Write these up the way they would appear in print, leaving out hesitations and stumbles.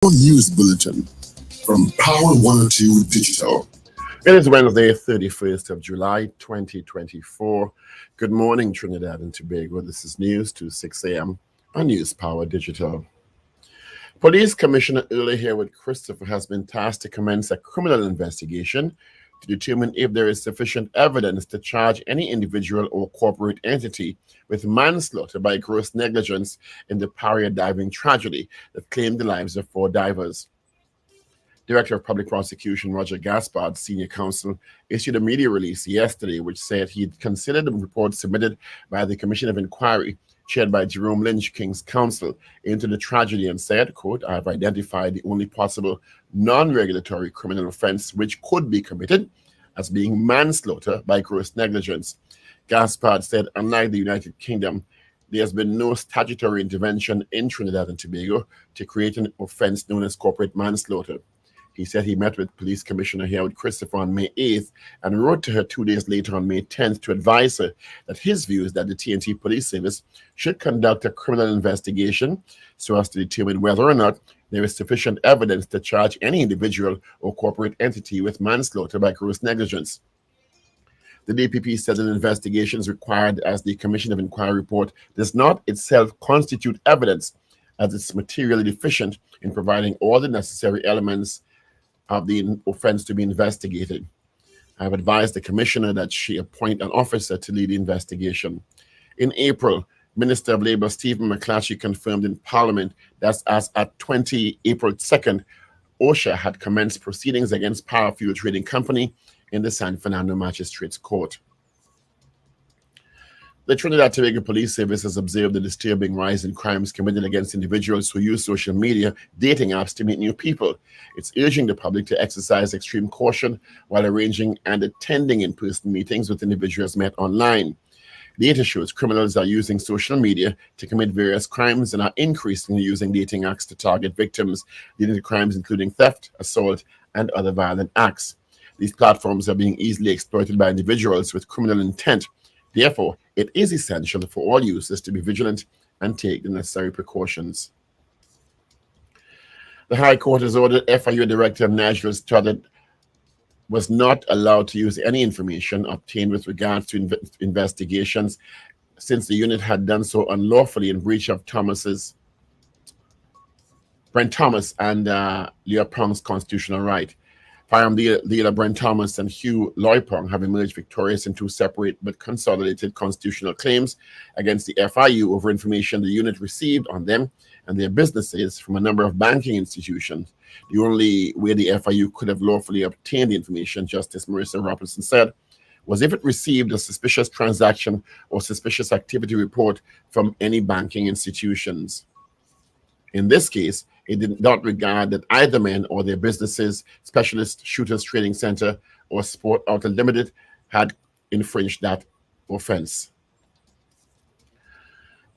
News Bulletin from Power 102 Digital. It is Wednesday, 31st of July, 2024. Good morning, Trinidad and Tobago. This is news to 6 a.m. on News Power Digital. Police Commissioner Early Hereward Christopher has been tasked to commence a criminal investigation to determine if there is sufficient evidence to charge any individual or corporate entity with manslaughter by gross negligence in the Paria diving tragedy that claimed the lives of 4 divers. Director of Public Prosecution Roger Gaspard, Senior Counsel, issued a media release yesterday which said he had considered the report submitted by the Commission of Inquiry chaired by Jerome Lynch, King's Counsel, into the tragedy and said, quote, "I have identified the only possible non-regulatory criminal offense which could be committed as being manslaughter by gross negligence." Gaspard said, unlike the United Kingdom, there has been no statutory intervention in Trinidad and Tobago to create an offense known as corporate manslaughter. He said he met with Police Commissioner Hereward Christopher on May 8th and wrote to her 2 days later on May 10th to advise her that his view is that the TNT Police Service should conduct a criminal investigation so as to determine whether or not there is sufficient evidence to charge any individual or corporate entity with manslaughter by gross negligence. The DPP said an investigation is required as the Commission of Inquiry report does not itself constitute evidence as it's materially deficient in providing all the necessary elements of the offense to be investigated. I have advised the Commissioner that she appoint an officer to lead the investigation. In April, Minister of Labour Stephen McClatchy confirmed in Parliament that as at April 2nd, OSHA had commenced proceedings against Power Fuel Trading Company in the San Fernando Magistrates Court. The Trinidad and Tobago Police Service has observed a disturbing rise in crimes committed against individuals who use social media dating apps to meet new people. It's urging the public to exercise extreme caution while arranging and attending in-person meetings with individuals met online. Data shows criminals are using social media to commit various crimes and are increasingly using dating apps to target victims, leading to crimes including theft, assault, and other violent acts. These platforms are being easily exploited by individuals with criminal intent. Therefore, it is essential for all users to be vigilant and take the necessary precautions. The High Court has ordered FIU Director Nigel Stoddard was not allowed to use any information obtained with regards to investigations since the unit had done so unlawfully in breach of Brent Thomas and Leo Prong's constitutional right. Firearm dealer Brent Thomas and Hugh Loipong have emerged victorious in 2 separate but consolidated constitutional claims against the FIU over information the unit received on them and their businesses from a number of banking institutions. The only way the FIU could have lawfully obtained the information, Justice Marissa Robertson said, was if it received a suspicious transaction or suspicious activity report from any banking institutions. In this case, it did not regard that either men or their businesses, Specialist Shooters Training Center or Sport Outlet Limited, had infringed that offense.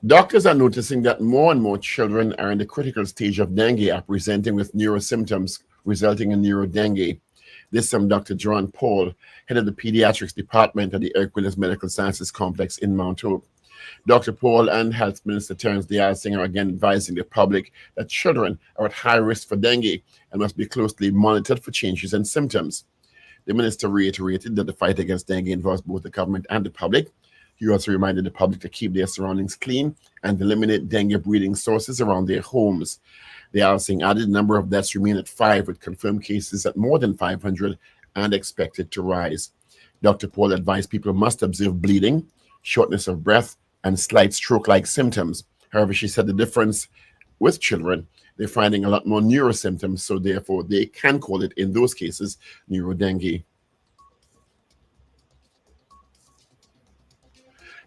Doctors are noticing that more and more children are in the critical stage of dengue, presenting with neurosymptoms resulting in neurodengue. This from Dr. John Paul, head of the pediatrics department at the Hercules Medical Sciences Complex in Mount Hope. Dr. Paul and Health Minister Terence Dialsing are again advising the public that children are at high risk for dengue and must be closely monitored for changes in symptoms. The minister reiterated that the fight against dengue involves both the government and the public. He also reminded the public to keep their surroundings clean and eliminate dengue breeding sources around their homes. Dialsing added the number of deaths remain at 5, with confirmed cases at more than 500 and expected to rise. Dr. Paul advised people must observe bleeding, shortness of breath, and slight stroke-like symptoms. However, she said the difference with children, they're finding a lot more neurosymptoms, so therefore they can call it, in those cases, neurodengue.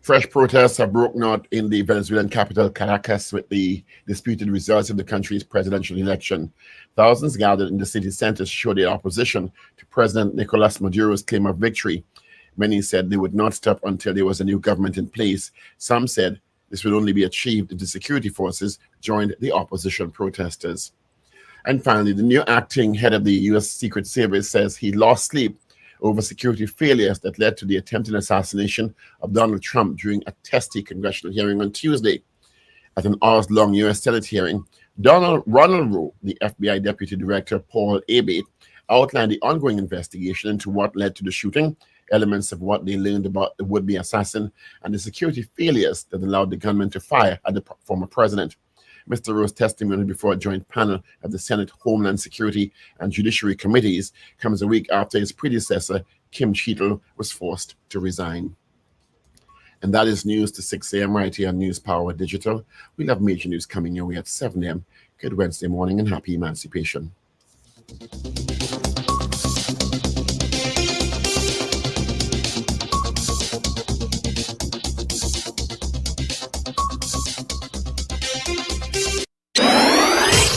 Fresh protests have broken out in the Venezuelan capital, Caracas, with the disputed results of the country's presidential election. Thousands gathered in the city center to show their opposition to President Nicolas Maduro's claim of victory. Many said they would not stop until there was a new government in place. Some said this would only be achieved if the security forces joined the opposition protesters. And finally, the new acting head of the U.S. Secret Service says he lost sleep over security failures that led to the attempted assassination of Donald Trump during a testy congressional hearing on Tuesday. At an hours-long U.S. Senate hearing, Ronald Rowe, the FBI Deputy Director Paul Abbey, outlined the ongoing investigation into what led to the shooting, elements of what they learned about the would-be assassin, and the security failures that allowed the gunman to fire at the former president. Mr. Rowe's testimony before a joint panel of the Senate Homeland Security and Judiciary Committees comes a week after his predecessor, Kim Cheetle, was forced to resign. And that is news to 6 a.m. right here on News Power Digital. We'll have major news coming your way at 7 a.m. Good Wednesday morning and happy Emancipation.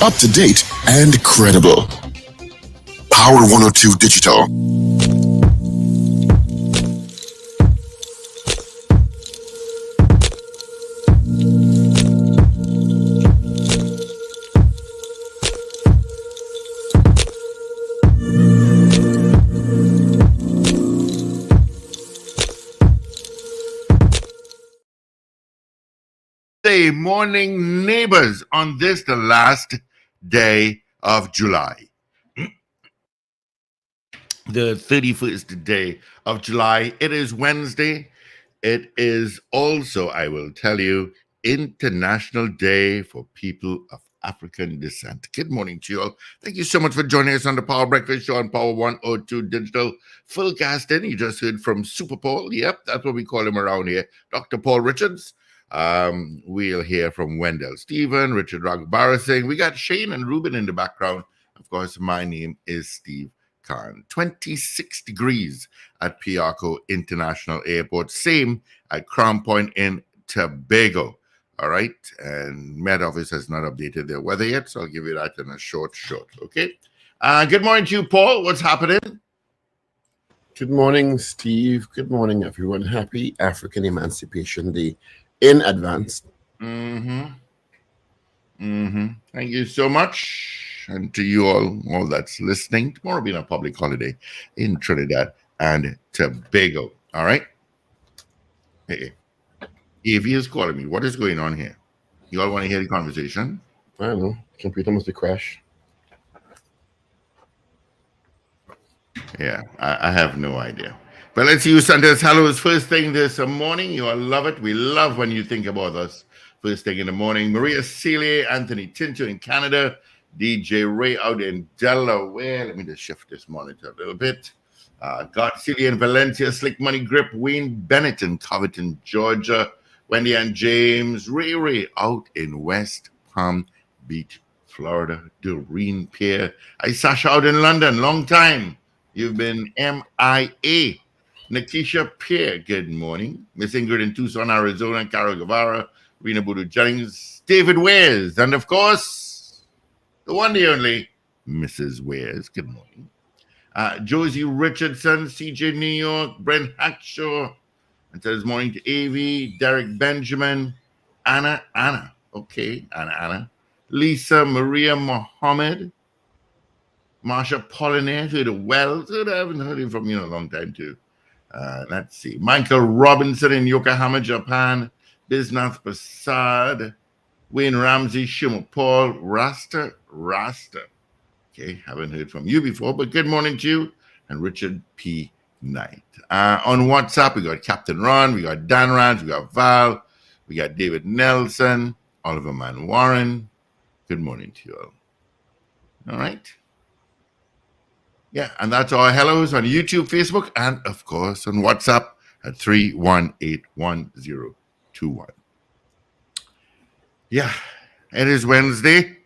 Up to date and credible. Power 102 Digital. Morning, neighbors, on this, the last day of July. The 31st day of July. It is Wednesday. It is also, I will tell you, International Day for People of African Descent. Good morning to you all. Thank you so much for joining us on the Power Breakfast Show on Power 102 Digital. Full casting. You just heard from Super Paul. Yep, that's what we call him around here. Dr. Paul Richards. We'll hear from Wendell Stephen, Richard Ragoobarsingh. We got Shane and Ruben in the background. Of course, my name is Steve Khan. 26 degrees at Piarco International Airport. Same at Crown Point in Tobago. All right. And Met Office has not updated their weather yet, so I'll give you that in a short. Okay. Good morning to you, Paul. What's happening? Good morning, Steve. Good morning, everyone. Happy African Emancipation Day in advance. Thank you so much. And to you all that's listening, tomorrow being a public holiday in Trinidad and Tobago. All right? Hey, Evie is calling me. What is going on here? You all want to hear the conversation? I don't know. Computer must be crashed. Yeah, I have no idea. But let's use Santa's hellos first thing this morning. You all love it. We love when you think about us first thing in the morning. Maria Celia, Anthony Tinto in Canada, DJ Ray out in Delaware. Let me just shift this monitor a little bit. Got Celia in Valencia, Slick Money Grip, Wayne Bennett in Covington, Georgia, Wendy and James, Ray out in West Palm Beach, Florida, Doreen Pierre. I Sasha out in London, long time. You've been MIA. Nakisha Pierre, good morning. Miss Ingrid in Tucson, Arizona, Carol Guevara, Rena Budu Jennings, David Wares, and of course, the one, the only, Mrs. Wares, good morning. Josie Richardson, CJ New York, Brent Hackshaw, and says morning to AV, Derek Benjamin, Anna, okay, Anna, Lisa Maria Mohammed, Marsha Pollinaire, to the Wells, I haven't heard from you in a long time too. Let's see. Michael Robinson in Yokohama, Japan. Bisnath Prasad. Wayne Ramsey, Shimon Paul. Rasta. Okay, haven't heard from you before, but good morning to you. And Richard P. Knight. On WhatsApp, we got Captain Ron. We got Dan Rand. We got Val. We got David Nelson. Oliver Man Warren. Good morning to you all. All right. Yeah, and that's our hellos on YouTube, Facebook, and of course on WhatsApp at 3181021. Yeah, it is Wednesday.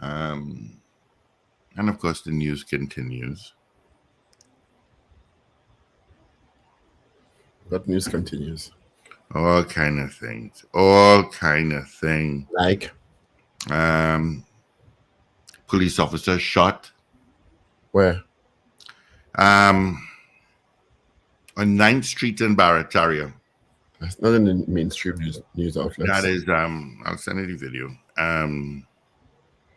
And of course the news continues. What news continues? All kind of things. Like? Police officer shot. Where? On 9th Street in Barataria. That's not in the mainstream news outlets. That is, I'll send you the video.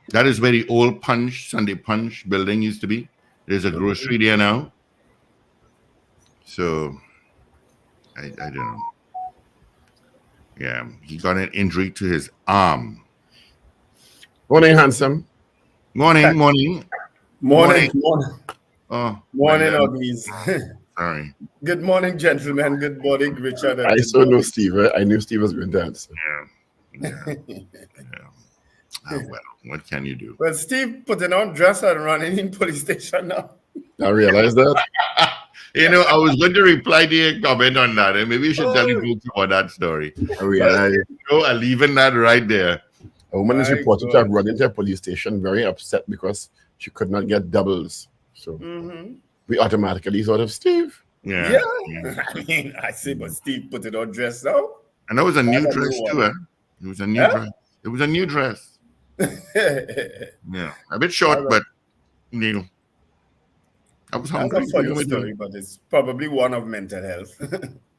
That is where the old Sunday Punch building used to be. There's a grocery there now. So, I don't know. Yeah, he got an injury to his arm. Morning, handsome. Morning. Morning. Oh, Morning, Wendell. Oggies. Sorry. Good morning, gentlemen. Good morning, Richard. And I good saw no morning. Steve. I knew Steve was going to answer. Yeah. Well, what can you do? Well, Steve putting on dress and running in police station now. I realized that. You know, I was going to reply to your comment on that, and maybe you should tell the folks about that story. I realized. I'm leaving that right there. A woman is My reported to have God. run into a police station very upset because she could not get doubles. So we automatically thought of Steve. Yeah. I mean, I say, but Steve put it on dress now. And that was a new That's a dress new too, one. eh? It was a new Huh? dress. It was a new dress. Yeah. A bit short, That's a- but you know. I was That's hungry. a funny story, but it's probably one of mental health.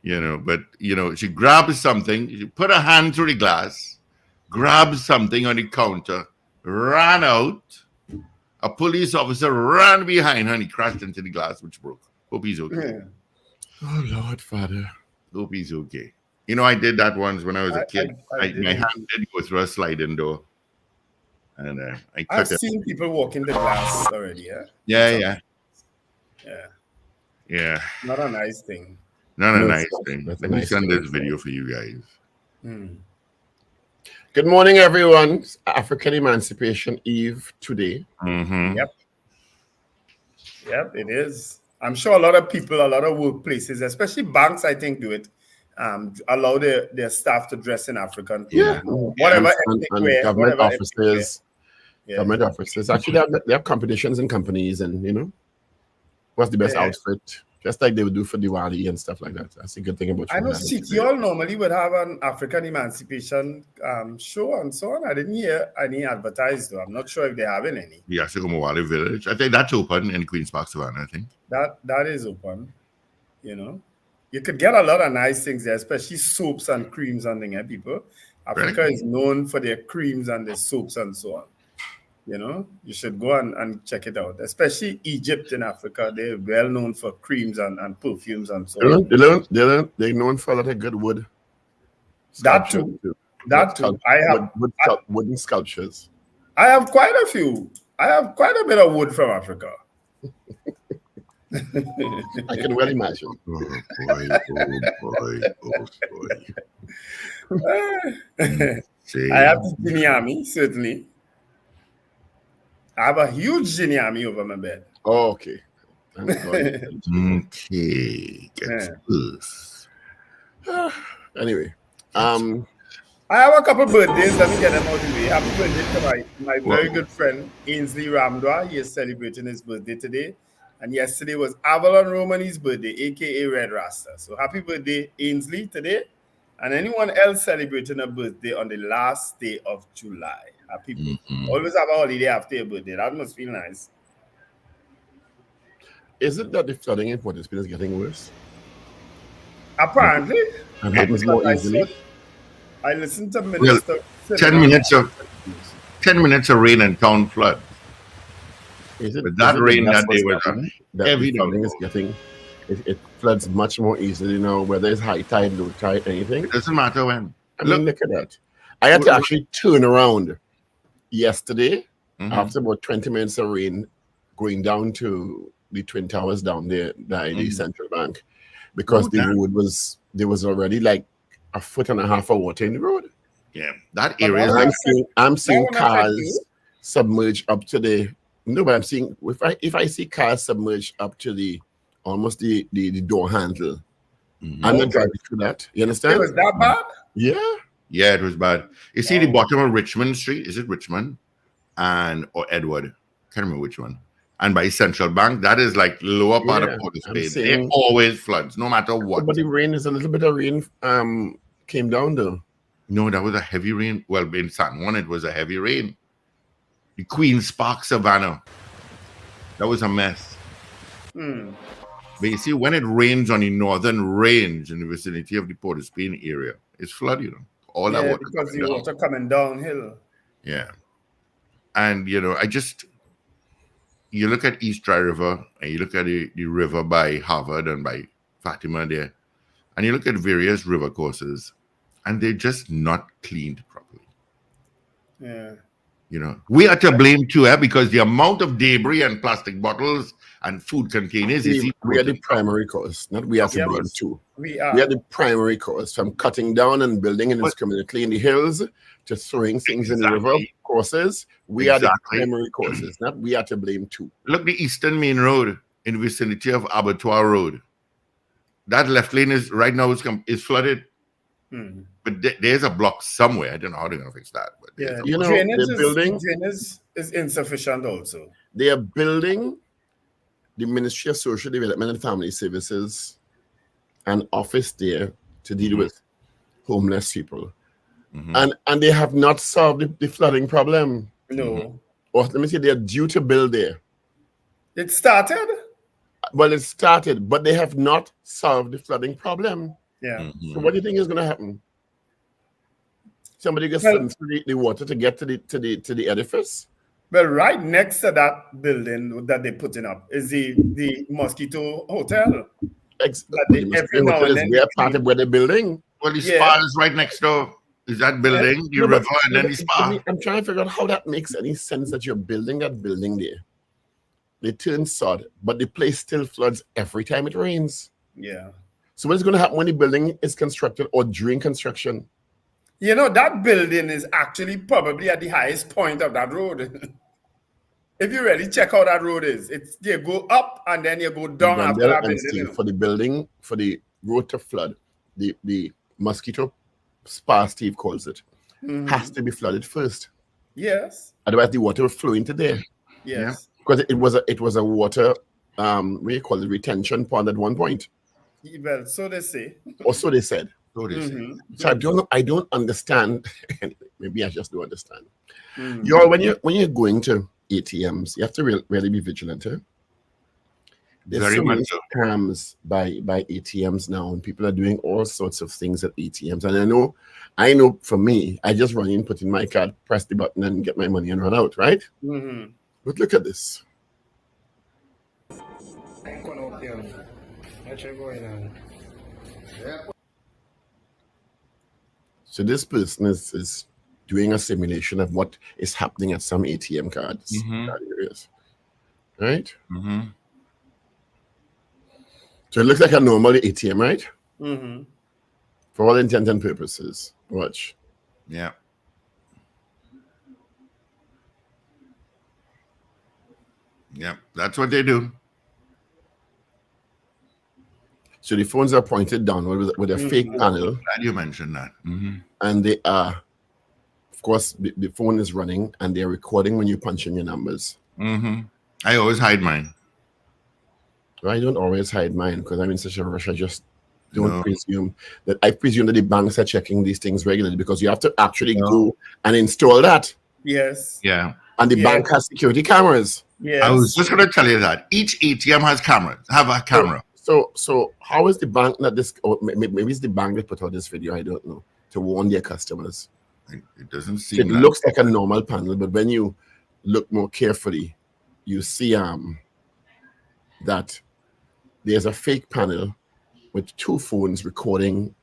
You know, but you know, she grabbed something, she put her hand through the glass, grabbed something on the counter, ran out. A police officer ran behind her and he crashed into the glass, which broke. Hope he's okay. Oh, Lord, Father. Hope he's okay. You know, I did that once when I was a kid. I My did. hand did go through a sliding door. And I I've cut it. seen people walking the glass already, Yeah. Not a nice thing. Not a No, nice it's not. thing. That's a Let me nice send thing. this video for you guys. Good morning, everyone. It's African Emancipation Eve today. Mm-hmm. Yep, it is. I'm sure a lot of people, a lot of workplaces, especially banks, I think, do it. Allow their staff to dress in African clothing. Whatever ethnic and wear, government whatever ethnic wear. offices. Government offices. Actually, they have competitions in companies, and you know, what's the best outfit? Just like they would do for Diwali and stuff like that. That's a good thing about I know Trinidad. City Hall normally would have an African Emancipation show and so on. I didn't hear any advertised though. I'm not sure if they're having any. The Asikomowale Village. I think that's open in Queen's Park Savannah, I think. That is open. You know, you could get a lot of nice things there, especially soaps and creams and things. People, Africa is known for their creams and their soaps and so on. You know, you should go and check it out. Especially Egypt in Africa, they're well known for creams and perfumes and so on. They're known for a lot of good wood. That too. Wooden sculptures. I have quite a few. I have quite a bit of wood from Africa. I can well imagine. I have Giniami, certainly. I have a huge Giniami over my bed. Oh, okay. Okay. Anyway, I have a couple birthdays. Let me get them out of the way. Happy birthday to my very good friend Ainsley Ramdwa. He is celebrating his birthday today. And yesterday was Avalon Romani's birthday, aka Red Rasta. So happy birthday, Ainsley, today. And anyone else celebrating a birthday on the last day of July. Happy birthday. Always have a holiday after your birthday. That must feel nice. Is it that the flooding in Port of Spain is getting worse? Apparently. And happens more easily? I listened to Minister. 10 minutes of rain and town flood. But that rain that day was heavy. Flooding is getting, it floods much more easily now, whether it's high tide, low tide, anything. It doesn't matter when. I mean, look at that. I had to actually turn around yesterday after about 20 minutes of rain going down to the Twin Towers down there by the Central Bank because the road there was already like 1.5 feet of water in the road. Yeah, that area. I'm seeing cars submerged up to the. No, but I'm seeing if I see cars submerged up to the almost the door handle, I'm not driving through that. You understand? It was that bad? Yeah, it was bad. You see the bottom of Richmond Street? Is it Richmond? Or Edward? Can't remember which one. And by Central Bank, that is like lower part of Port of Spain. It always floods, no matter what. But the rain is a little bit of rain came down though. No, that was a heavy rain. Well, in San Juan, it was a heavy rain. The Queen's Park Savannah. That was a mess. But you see, when it rains on the northern range in the vicinity of the Port of Spain area, it's flooded, you know. All that water. Because the water coming downhill. Yeah. And, you know, you look at East Dry River and you look at the river by Harvard and by Fatima there, and you look at various river courses, and they're just not cleaned properly. Yeah. You know, we are to blame too, because the amount of debris and plastic bottles and food containers is We are the primary cause, not we are to Yeah, blame but too. we We are are. the primary cause, from cutting down and building indiscriminately in the hills to throwing things in the river courses. We are the primary causes, not we are to blame too. Look, the Eastern Main Road in the vicinity of Abattoir Road. That left lane is right now is flooded. But there's a block somewhere. I don't know how they're gonna fix that. But Yeah, You know, drainage is insufficient also. They are building the Ministry of Social Development and Family Services an office there to deal with homeless people. And they have not solved the flooding problem. No. Or let me say, they're due to build there. It started? Well, it started, but they have not solved the flooding problem. Yeah. So what do you think is going to happen? Somebody gets sent through the water to get to the edifice? Well, right next to that building that they're putting up is the Mosquito Hotel. Every now and then, we're part of where they're building. Well, the spa is right next door. Is that building, the river, and then the spa? I'm trying to figure out how that makes any sense that you're building that building there. They turn sod, but the place still floods every time it rains. Yeah. So what's going to happen when the building is constructed or during construction? You know, that building is actually probably at the highest point of that road. If you really check how that road is, you go up and then you go down after that building. Steve, for the road to flood, the Mosquito Spa, Steve calls it, has to be flooded first. Yes. Otherwise, the water will flow into there. Yes. Because it was a water, what do you call it, retention pond at one point. Well, so they say. Or so they said. So I don't understand. Maybe I just don't understand. Y'all, when you're going to ATMs, you have to really be vigilant. There's Very so many much so. scams by ATMs now, and people are doing all sorts of things at ATMs. And I know for me, I just run in, put in my card, press the button, and get my money and run out, right? But look at this. So this person is doing a simulation of what is happening at some ATM cards, card areas, right? So it looks like a normal ATM, right? For all intents and purposes. Watch. Yeah. Yeah, that's what they do. So the phones are pointed downward with a fake panel. Glad you mentioned that. And they are, of course, the phone is running and they're recording when you punch in your numbers. I always hide mine. I don't always hide mine because I'm in such a rush. I just don't presume that. I presume that the banks are checking these things regularly because you have to actually go and install that. Yes. Yeah. And the bank has security cameras. Yes. I was just going to tell you that each ATM have a camera. So how is the bank not this? Or maybe it's the bank that put out this video. I don't know, to warn their customers. It doesn't seem. It looks like a normal panel, but when you look more carefully, you see that there's a fake panel with two phones recording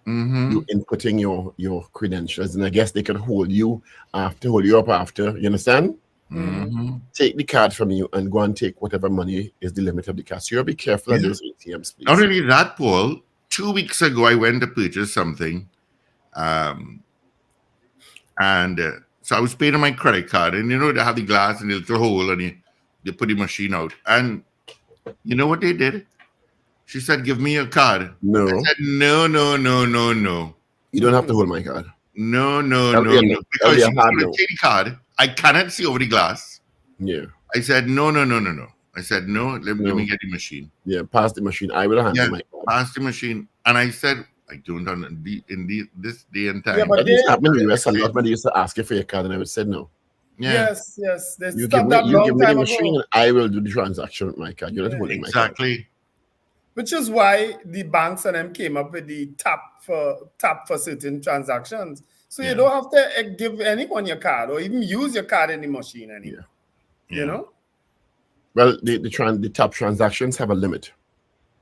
you inputting your credentials, and I guess they can hold you up after. You understand? Take the card from you and go and take whatever money is the limit of the card. So you be careful at those ATMs, please. Not only that, Paul. 2 weeks ago, I went to purchase something, and so I was paying on my credit card, and they have the glass and the little hole, and they put the machine out, and you know what they did? She said, "Give me your card." No. I said, "No. You don't have to hold my card. No. Because she take the card. I cannot see over the glass. Yeah. I said, no. I said, no, let me get the machine. Yeah, pass the machine. I will handle my card. Pass the machine. And I said, I don't know, this day and time. Yeah, but this happened in the US a lot when they used to ask you for your card and I would say no. Yeah. Yes. You give me the machine and I will do the transaction with my card. You're not holding my card. Exactly. Which is why the banks and them came up with the tap for certain transactions. So you don't have to give anyone your card or even use your card in the machine anymore. Yeah. You know? Well, the tap transactions have a limit.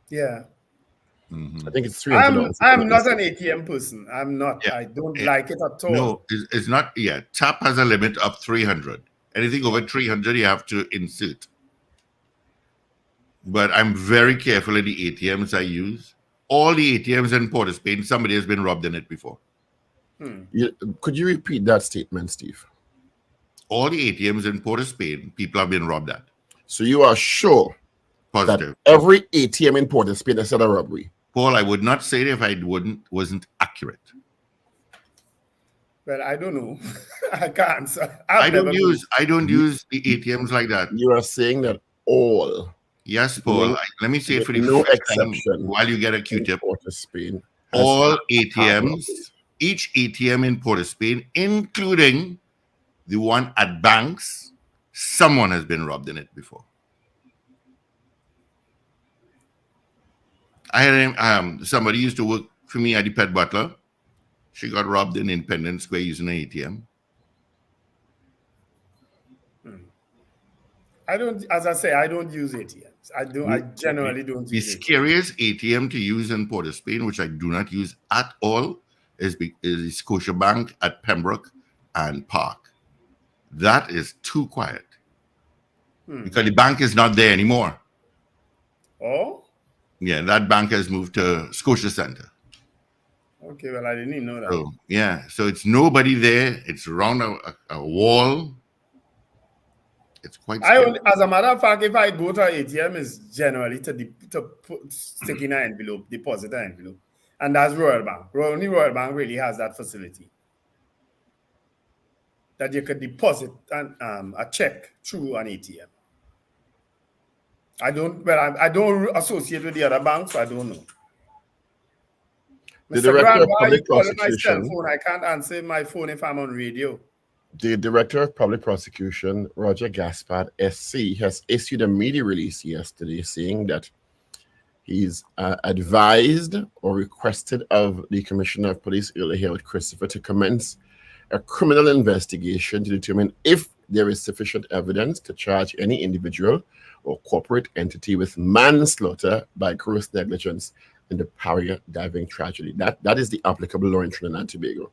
Yeah. Mhm. I think it's $300. I'm not an ATM person. I'm not. Yeah. I don't like it at all. No, it's not. Yeah, TAP has a limit of 300. Anything over 300, you have to insert. But I'm very careful in the ATMs I use. All the ATMs in Port of Spain, somebody has been robbed in it before. Could you repeat that statement, Steve? All the ATMs in Port of Spain, people have been robbed at. So you are sure Positive. that every ATM in Port of Spain has had a robbery? Paul, I would not say it if I wasn't accurate. Well, I don't know. I can't answer. I don't use the ATMs like that. You are saying that all. Yes, Paul. Let me say it for the no first time exception while you get a Q-tip. Port of Spain. has All had a ATMs, each ATM in Port of Spain, including the one at banks, someone has been robbed in it before. I had somebody used to work for me at the Pet Butler. She got robbed in Independence Square using an ATM. I don't, as I say, I don't use ATMs. I generally don't The use ATMs. scariest ATM to use in Port of Spain, which I do not use at all, is the Scotiabank at Pembroke and Park. That is too quiet because the bank is not there anymore. Oh? Yeah, that bank has moved to Scotia Center. Okay, well, I didn't even know that. So, yeah, so it's nobody there. It's around a wall. It's quite scary. As a matter of fact, if I go to an ATM, it's generally to stick in an envelope, deposit an envelope. And that's Royal Bank. Only Royal Bank really has that facility. That you could deposit a check through an ATM. I don't associate with the other banks, so I don't know. The Mr. Director Grant, of why are you Public calling my cell Prosecution, phone? I can't answer my phone if I'm on radio. the Director of Public Prosecution, Roger Gaspard, SC, has issued a media release yesterday saying that he's advised or requested of the Commissioner of Police, Early Harold Christopher, to commence a criminal investigation to determine if there is sufficient evidence to charge any individual or corporate entity with manslaughter by gross negligence in the Paria diving tragedy. That is the applicable law in Trinidad and Tobago.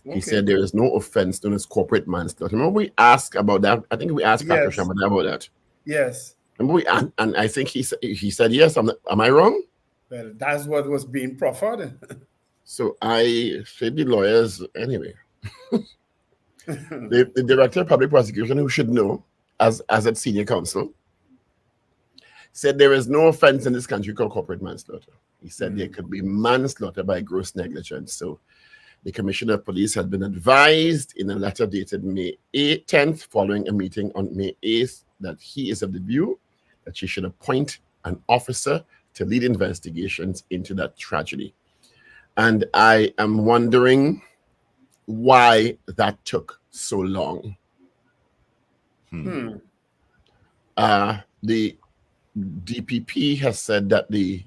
Okay. He said there is no offense known as corporate manslaughter. Remember we asked about that? I think we asked Dr. Shamada about that. Yes. Remember and I think he said yes. Am I wrong? Well, that's what was being proffered. So I said the lawyers anyway. the Director of Public Prosecution, who should know as a senior counsel, said there is no offense in this country called corporate manslaughter. He said there could be manslaughter by gross negligence. So the Commissioner of Police had been advised in a letter dated May 10th, following a meeting on May 8th, that he is of the view that she should appoint an officer to lead investigations into that tragedy. And I am wondering why that took so long. The DPP has said that the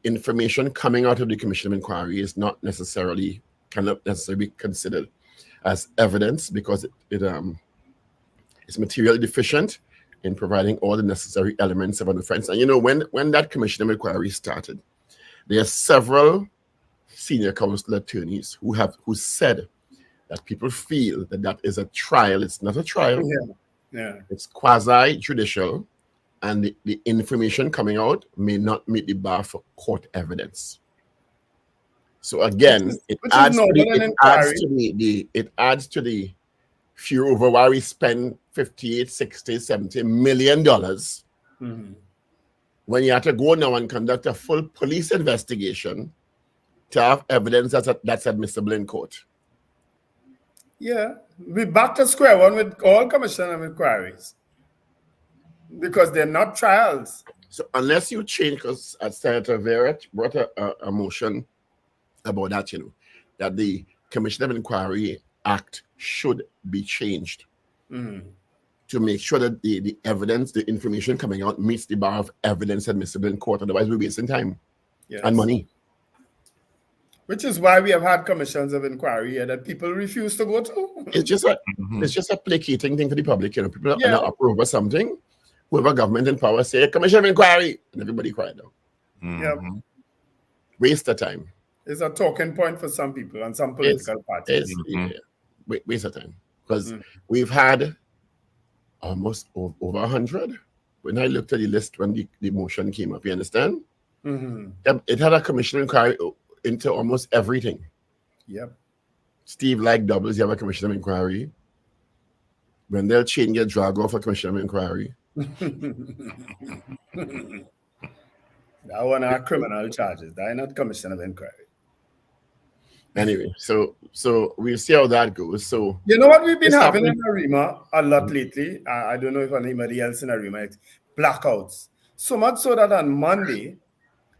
information coming out of the Commission of Inquiry is cannot necessarily be considered as evidence because it is materially deficient in providing all the necessary elements of an offense. And you know, when that Commission of Inquiry started, there are several senior counsel attorneys who said that people feel that is a trial. It's not a trial. Yeah. It's quasi-judicial, and the information coming out may not meet the bar for court evidence. So again, it adds to the fear over why we spend $58, $60, $70 million when you have to go now and conduct a full police investigation to have evidence that's admissible in court. Yeah, we're back to square one with all Commission of Inquiries because they're not trials. So unless you change, because Senator Verrett brought a motion about that, that the Commission of Inquiry Act should be changed to make sure that the evidence, the information coming out meets the bar of evidence admissible in court. Otherwise, we're wasting time and money. Which is why we have had commissions of inquiry here that people refuse to go to. It's just a placating thing for the public. People are not approve of something. Whoever government in power say, Commission of Inquiry, and everybody quiet down. waste of time. It's a talking point for some people and some political parties. Waste of time. Because we've had almost over 100. When I looked at the list when the motion came up, you understand? It had a commission inquiry into almost everything. Yep. Steve like doubles, you have a commission of inquiry. Wendell Chain get dragged off a commission of inquiry. That one are criminal charges. That are not commission of inquiry. Anyway, so we'll see how that goes. So you know what we've been having in Arima a lot lately? I don't know if anybody else in Arima, blackouts. So much so that on Monday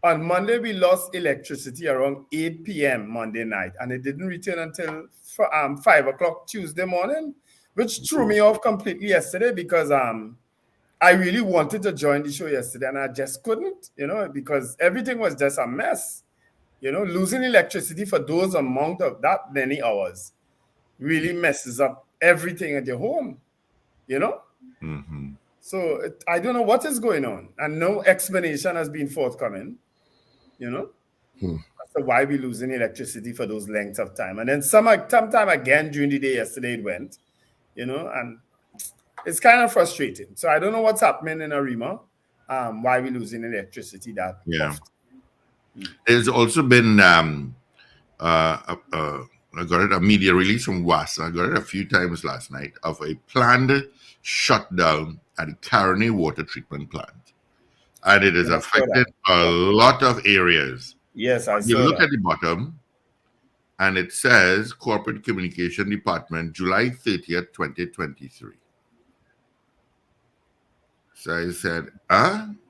we lost electricity around 8 p.m. Monday night, and it didn't return until 5 o'clock Tuesday morning, which threw me off completely yesterday because I really wanted to join the show yesterday and I just couldn't, because everything was just a mess. Losing electricity for those amount of that many hours really messes up everything at your home, So I don't know what is going on, and no explanation has been forthcoming, as to why we're losing electricity for those lengths of time. And then sometime again during the day yesterday it went, and it's kind of frustrating. So I don't know what's happening in Arima, why we're losing electricity that often. There's also been I got it, a media release from WASA. I got it a few times last night of a planned shutdown at the Caroni water treatment plant, and it has affected a lot of areas. Yes, I saw You look that. at the bottom, and it says Corporate Communication Department, July 30th, 2023. So I said,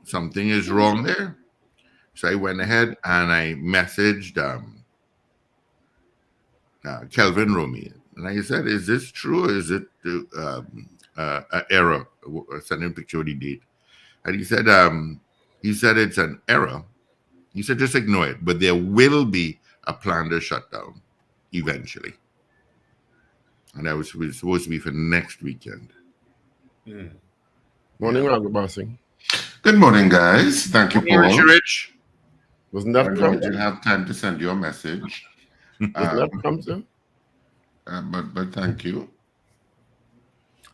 something is wrong there. So I went ahead and I messaged Kelvin Romy. And I said, is this true or is it an error? I sent him a picture of the date. And he said it's an error. He said, just ignore it. But there will be a planned shutdown eventually. And that was supposed to be for next weekend. Morning, Ragoobarsingh. Good morning, guys. Thank you, Paul. Rich. Wasn't that I prompt? didn't have time to send you a message. Wasn't that prompt, sir? But thank you.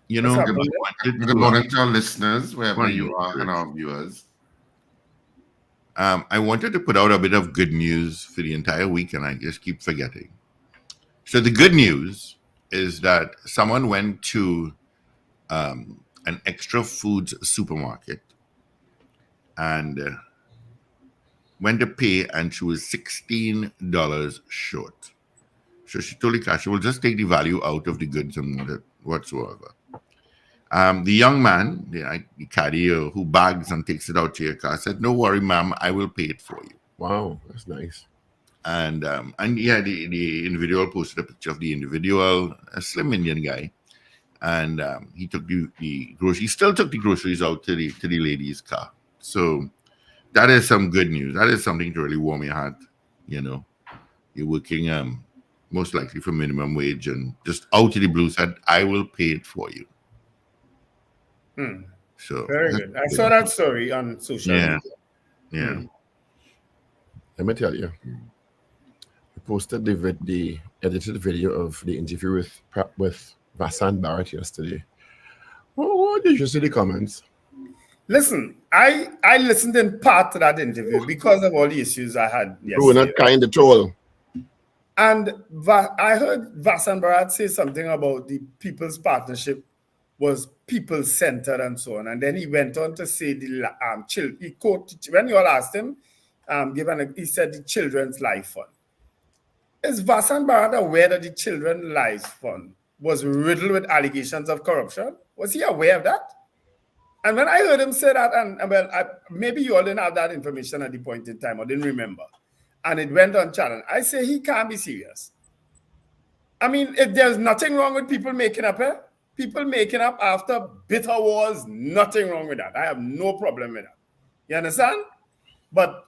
You know, Good morning to our listeners, wherever you are, and our viewers. I wanted to put out a bit of good news for the entire week, and I just keep forgetting. So the good news is that someone went to an Extra Foods supermarket and went to pay, and she was $16 short. So she told the cashier, "We'll just take the value out of the goods and whatsoever." The young man, the carrier who bags and takes it out to your car, said, "No worry, ma'am, I will pay it for you." Wow, that's nice. And yeah, the individual posted a picture of the individual, a slim Indian guy, and he took the groceries. He still took the groceries out to the lady's car. So that is some good news. That is something to really warm your heart. You're working most likely for minimum wage, and just out of the blue said, "I will pay it for you." So Very good. I saw that story on social media. Yeah. Let me tell you. I posted the edited video of the interview with Vasan Barrett yesterday. What did you see the comments? Listen, I listened in part to that interview because of all the issues I had yesterday. You were not kind at all. And I heard Vasan Bharat say something about the People's Partnership was people-centered and so on. And then he went on to say he quoted, when you all asked him, he said the Children's Life Fund. Is Vasan Bharat aware that the Children's Life Fund was riddled with allegations of corruption? Was he aware of that? And when I heard him say that, maybe you all didn't have that information at the point in time or didn't remember, and it went on channel, I say he can't be serious. I mean, if there's nothing wrong with people making up, people making up after bitter wars, nothing wrong with that. I have no problem with that. You understand? But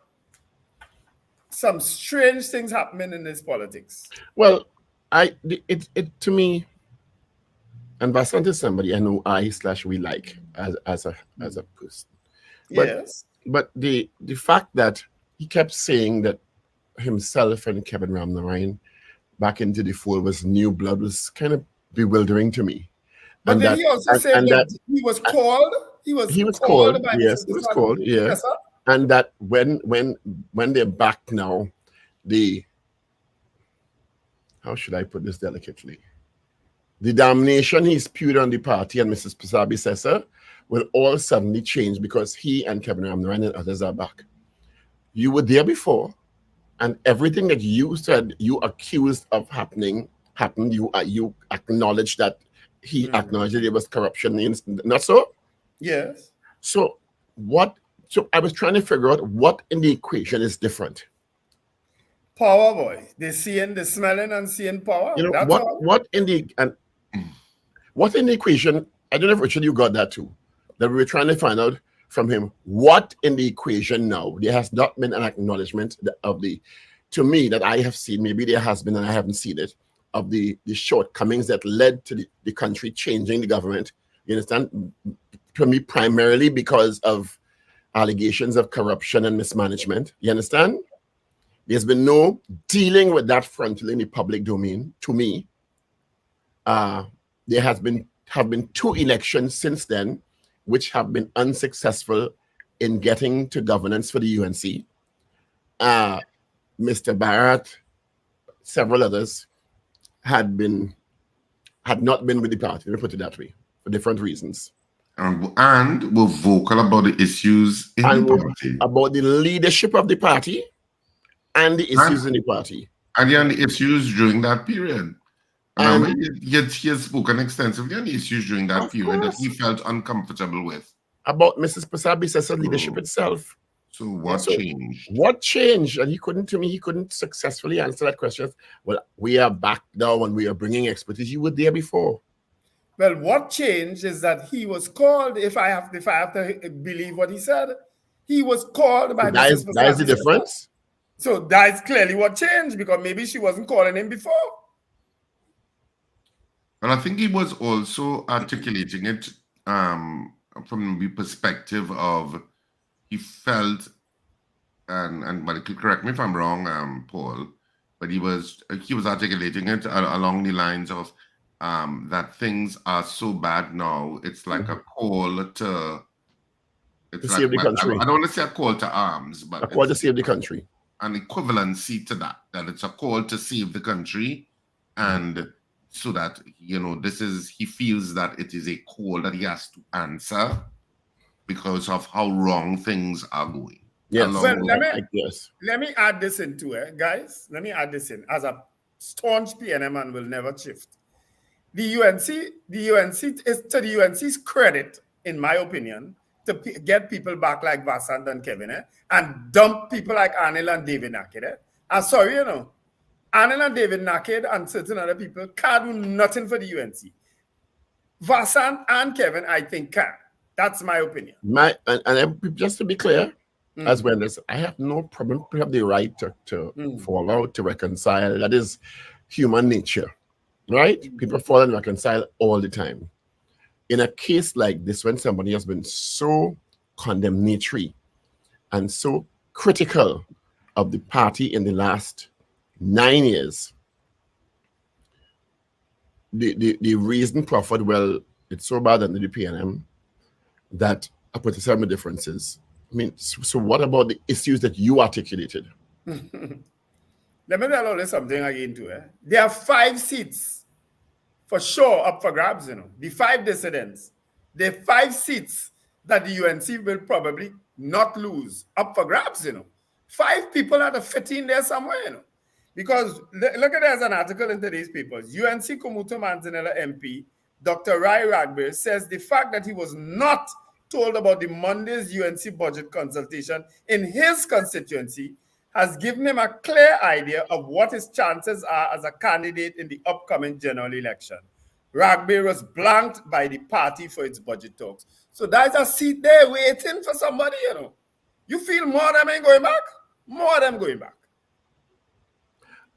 some strange things happening in this politics. Well, it to me, and Vasant is somebody I know we like as a person. But, Yes. But the fact that he kept saying that himself and Kevin Ramnarine back into the fold was new blood was kind of bewildering to me. But And then that, he also and, said and that that he was called. He was called. by Yes, Mrs. he was Paria. called. Yeah, Yes, sir. and that when they're back now, how should I put this delicately? The damnation he spewed on the party and Mrs. Pasabi-Sessa will all suddenly change because he and Kevin Ramnarine and others are back. You were there before, and everything that you said you accused of happened. You acknowledged that he acknowledged that there was corruption. Not so? Yes. So what? So I was trying to figure out what in the equation is different. Power, boy. They smelling and seeing power. You know, That's all. what in the equation? I don't know if Richard you got that too. That we were trying to find out from him what in the equation now. There has not been an acknowledgement of the, to me, that I have seen. Maybe there has been and I haven't seen it, of the shortcomings that led to the country changing the government. You understand? To me, primarily because of allegations of corruption and mismanagement. You understand? There's been no dealing with that frontally in the public domain. To me, there have been 2 elections since then, which have been unsuccessful in getting to governance for the UNC. Mr. Barrett, several others had not been with the party. Let me put it that way, for different reasons. And were vocal about the issues in the party. About the leadership of the party and the issues in the party. And the issues during that period. Remember, he had spoken extensively on the issues during that period that he felt uncomfortable with. About Mrs. Pasabi-Sessa's leadership itself. So what changed? What changed? And he couldn't successfully answer that question. Well, we are back now and we are bringing expertise. You were there before. Well, what changed is that he was called, if I have to believe what he said, he was called by Mrs. Pasabi-Sessa. That is the difference? So that's clearly what changed, because maybe she wasn't calling him before. And I think he was also articulating it from the perspective of he felt, and but correct me if I'm wrong, Paul, but he was articulating it along the lines of that things are so bad now. It's like a call to save the country. I don't want to say a call to arms, but a call to save the country. An equivalency to that it's a call to save the country, and so that he feels that it is a call that he has to answer because of how wrong things are going. Yes. Well, let me add this into it, guys. Let me add this in. As a staunch PNM man will never shift. The UNC is to the UNC's credit, in my opinion, to get people back like Vasant and Kevin, and dump people like Anil and David Naked. I'm sorry, Anil and David Naked and certain other people can't do nothing for the UNC. Vasant and Kevin, I think, can. That's my opinion. And just to be clear, as Wendell said, I have no problem. We have the right to fall out, to reconcile. That is human nature, right? People fall and reconcile all the time. In a case like this, when somebody has been so condemnatory and so critical of the party in the last 9 years, the reason proffered, well, it's so bad under the PNM that I put some differences. I mean, so what about the issues that you articulated? Let me tell you something again too. There are 5 seats for sure up for grabs, The 5 dissidents. There are 5 seats that the UNC will probably not lose up for grabs, 5 people are to fit in there somewhere, Because look at there's an article in today's papers. UNC Kumuto Manzanella MP, Dr. Rai Ragoobarsingh, says the fact that he was not told about the Monday's UNC budget consultation in his constituency has given him a clear idea of what his chances are as a candidate in the upcoming general election. Ragoobarsingh was blanked by the party for its budget talks. So there's a seat there waiting for somebody, You feel more of them ain't going back? More of them going back.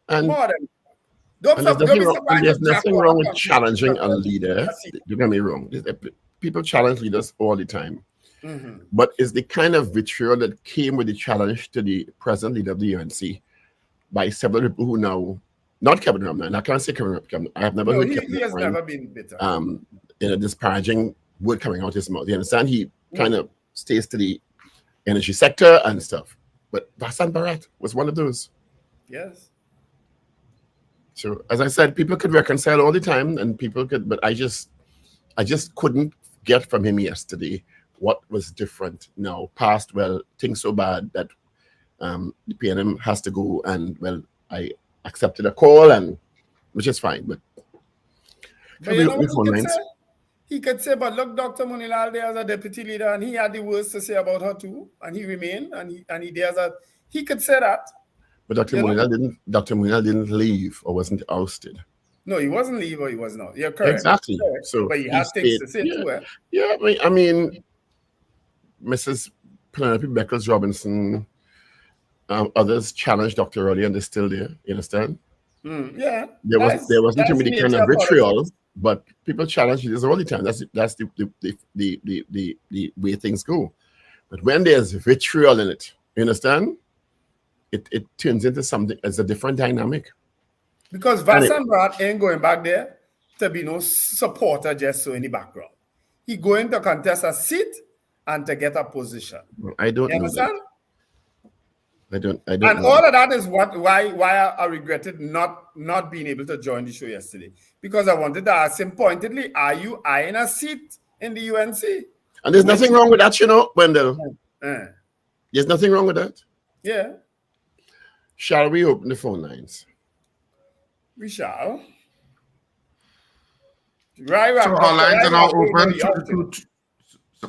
And more of them. There's nothing wrong with challenging a leader. Don't get me wrong. People challenge leaders all the time. But it's the kind of vitriol that came with the challenge to the present leader of the UNC by several people who now, not Kevin Ramlan, I can't say Kevin Ramlan. I have never No, heard he Kevin has Ramlan, never been bitter. Disparaging word coming out his mouth. You understand? He kind of stays to the energy sector and stuff. But Hassan Barat was one of those. Yes. So as I said, people could reconcile all the time, and people could, but I just couldn't get from him yesterday what was different now. Past, well, things so bad that the PNM has to go, and well, I accepted a call, and which is fine. But you know what he could say? He could say, but look, Dr. Munilal there as a deputy leader, and he had the worst to say about her too, and he remained, and he could say that. But Dr. Munilal didn't leave or wasn't ousted. No, he wasn't leave or he was not. You're correct. Exactly. Correct. So but he had things to say too. Yeah, I mean, Mrs. Penelope Beckles Robinson, others challenged Dr. Rowley, and they're still there. You understand? Yeah. There wasn't too many kind of vitriol, but people challenge this all the time. That's the way things go. But when there's vitriol in it, you understand? It turns into something as a different dynamic. Because Vassan Brat ain't going back there to be no supporter just so in the background. He going to contest a seat and to get a position. I don't know understand? I don't and know all of that is why I regretted not being able to join the show yesterday. Because I wanted to ask him pointedly, are you eyeing a seat in the UNC? And there's nothing wrong with that, you know, Wendell. There's nothing wrong with that. Yeah. Shall we open the phone lines? We shall. So our lines are now open.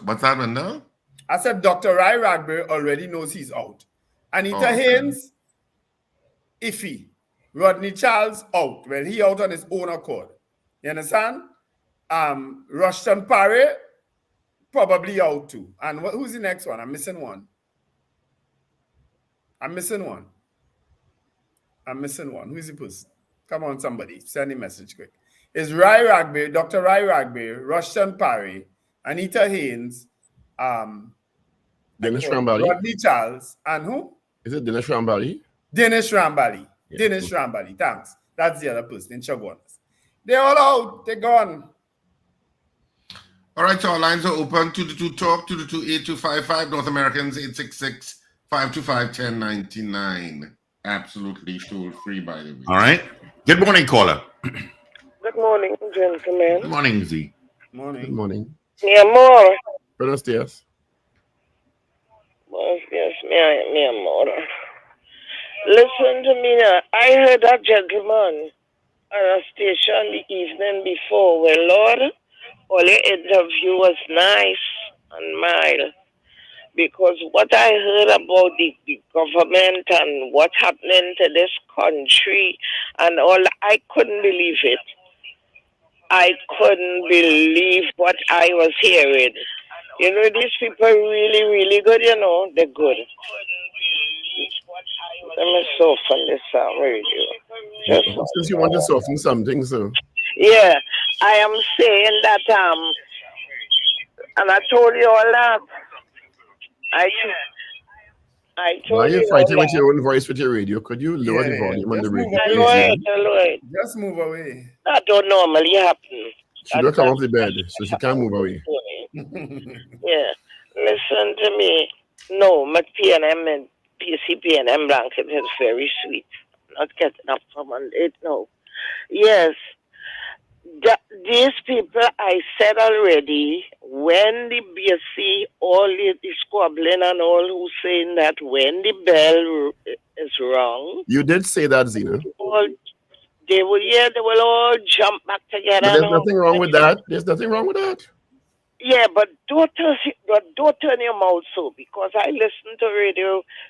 What's happening now? I said Dr. Rai Ragberry already knows he's out. Anita Hinds, iffy. Rodney Charles, out. Well, he out on his own accord. You understand? Rushton Paria, probably out too. And who's the next one? I'm missing one. Who's the person? Come on, somebody. Send a message quick. It's Rai Ragberry, Dr. Rai Ragberry, Rushton Paria, Anita Hinds, Dinesh Rambali. Rodney Charles, and who? Is it Dinesh Rambali? Dinesh Rambali. Yeah. Dinesh Rambali. Thanks. That's the other person in Chaguanas. They're all out. They're gone. All right, so our lines are open. 222-TALK, 222-8255. North Americans, 866-525-1099. Absolutely toll-free, by the way. All right. Good morning, caller. Good morning, gentlemen. Good morning, Z. Morning. Good morning. Mi amor. Buenos dias. Buenos dias, mi amor. Listen to me now. I heard that gentleman on a station the evening before. Well, Lord, all your interview was nice and mild. Because what I heard about the government and what's happening to this country and all, I couldn't believe it. I couldn't believe what I was hearing. You know, these people are really, really good, you know. They're good. Let me soften this radio. Since you want to soften something, so. Yeah, I am saying that, and I told you all that. I told you. Why are you fighting with your own voice with your radio? Could you lower the volume on the radio? Just move away. That don't normally happen. She don't come off the bed, so she can't move away. Yeah. Listen to me. No, my PNM and PCPNM blanket is very sweet. Not getting up from it, no. Yes. These people, I said already, when the BSC, all the squabbling and all who saying that when the bell is wrong. You did say that, Zena. They will all jump back together. But there's nothing wrong with that. There's nothing wrong with that. Yeah, but don't turn your mouth so, because I listen to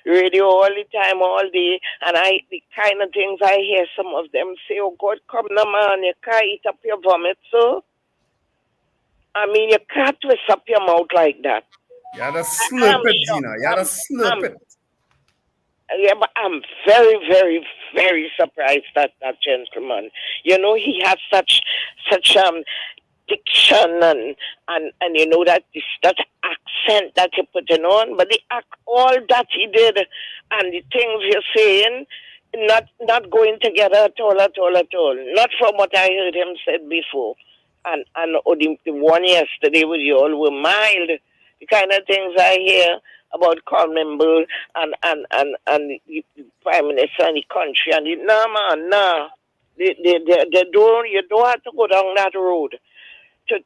radio all the time, all day, and the kind of things I hear some of them say, oh God, come now man, you can't eat up your vomit, so. I mean, you can't twist up your mouth like that. You gotta slurp it, Gina. You gotta slurp it. Yeah, but I'm very, very, very surprised at that gentleman. You know, he has such diction and you know that accent that you're putting on, but all that he did and the things you're saying, not going together at all. Not from what I heard him said before. And the one yesterday with you all were mild. The kind of things I hear about Colin Bull and the Prime Minister and the country and nah. They don't, you don't have to go down that road to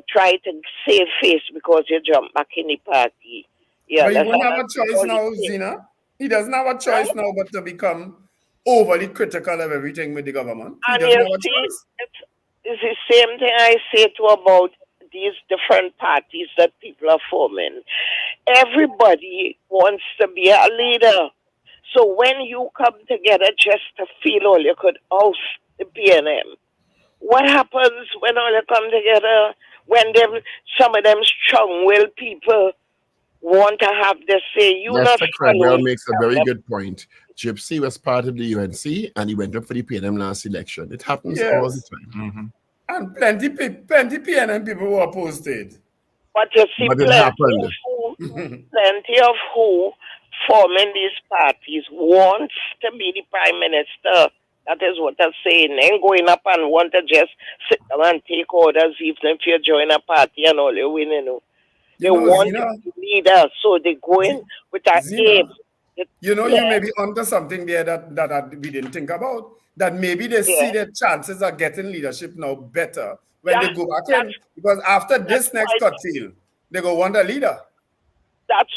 try to save face because you jump back in the party. Yeah, But he won't have a choice now, Zena. He doesn't have a choice now but to become overly critical of everything with the government. He And doesn't you have a see, choice. it's the same thing I say to about these different parties that people are forming. Everybody wants to be a leader. So when you come together just to feel all you could oust the PNM, what happens when all you come together? When some of them strong-willed people want to have this say, you not Lester Cradwell following makes a very them. good point. Gypsy was part of the UNC and he went up for the PNM last election. It happens Yes. all the time. Mhm. And plenty PNM people were posted. But you see, But it happened. plenty of who forming these parties wants to be the prime minister. That is what I'm saying. Ain't going up and want to just sit down and take orders even if you join a party and all you win, you know. They want Zena, to be leader, so they go in with an aim. Zena, you know, you may be onto something there that we didn't think about. That maybe they see their chances of getting leadership now better when they go back in. Because after this next curtail, they go want a leader. That's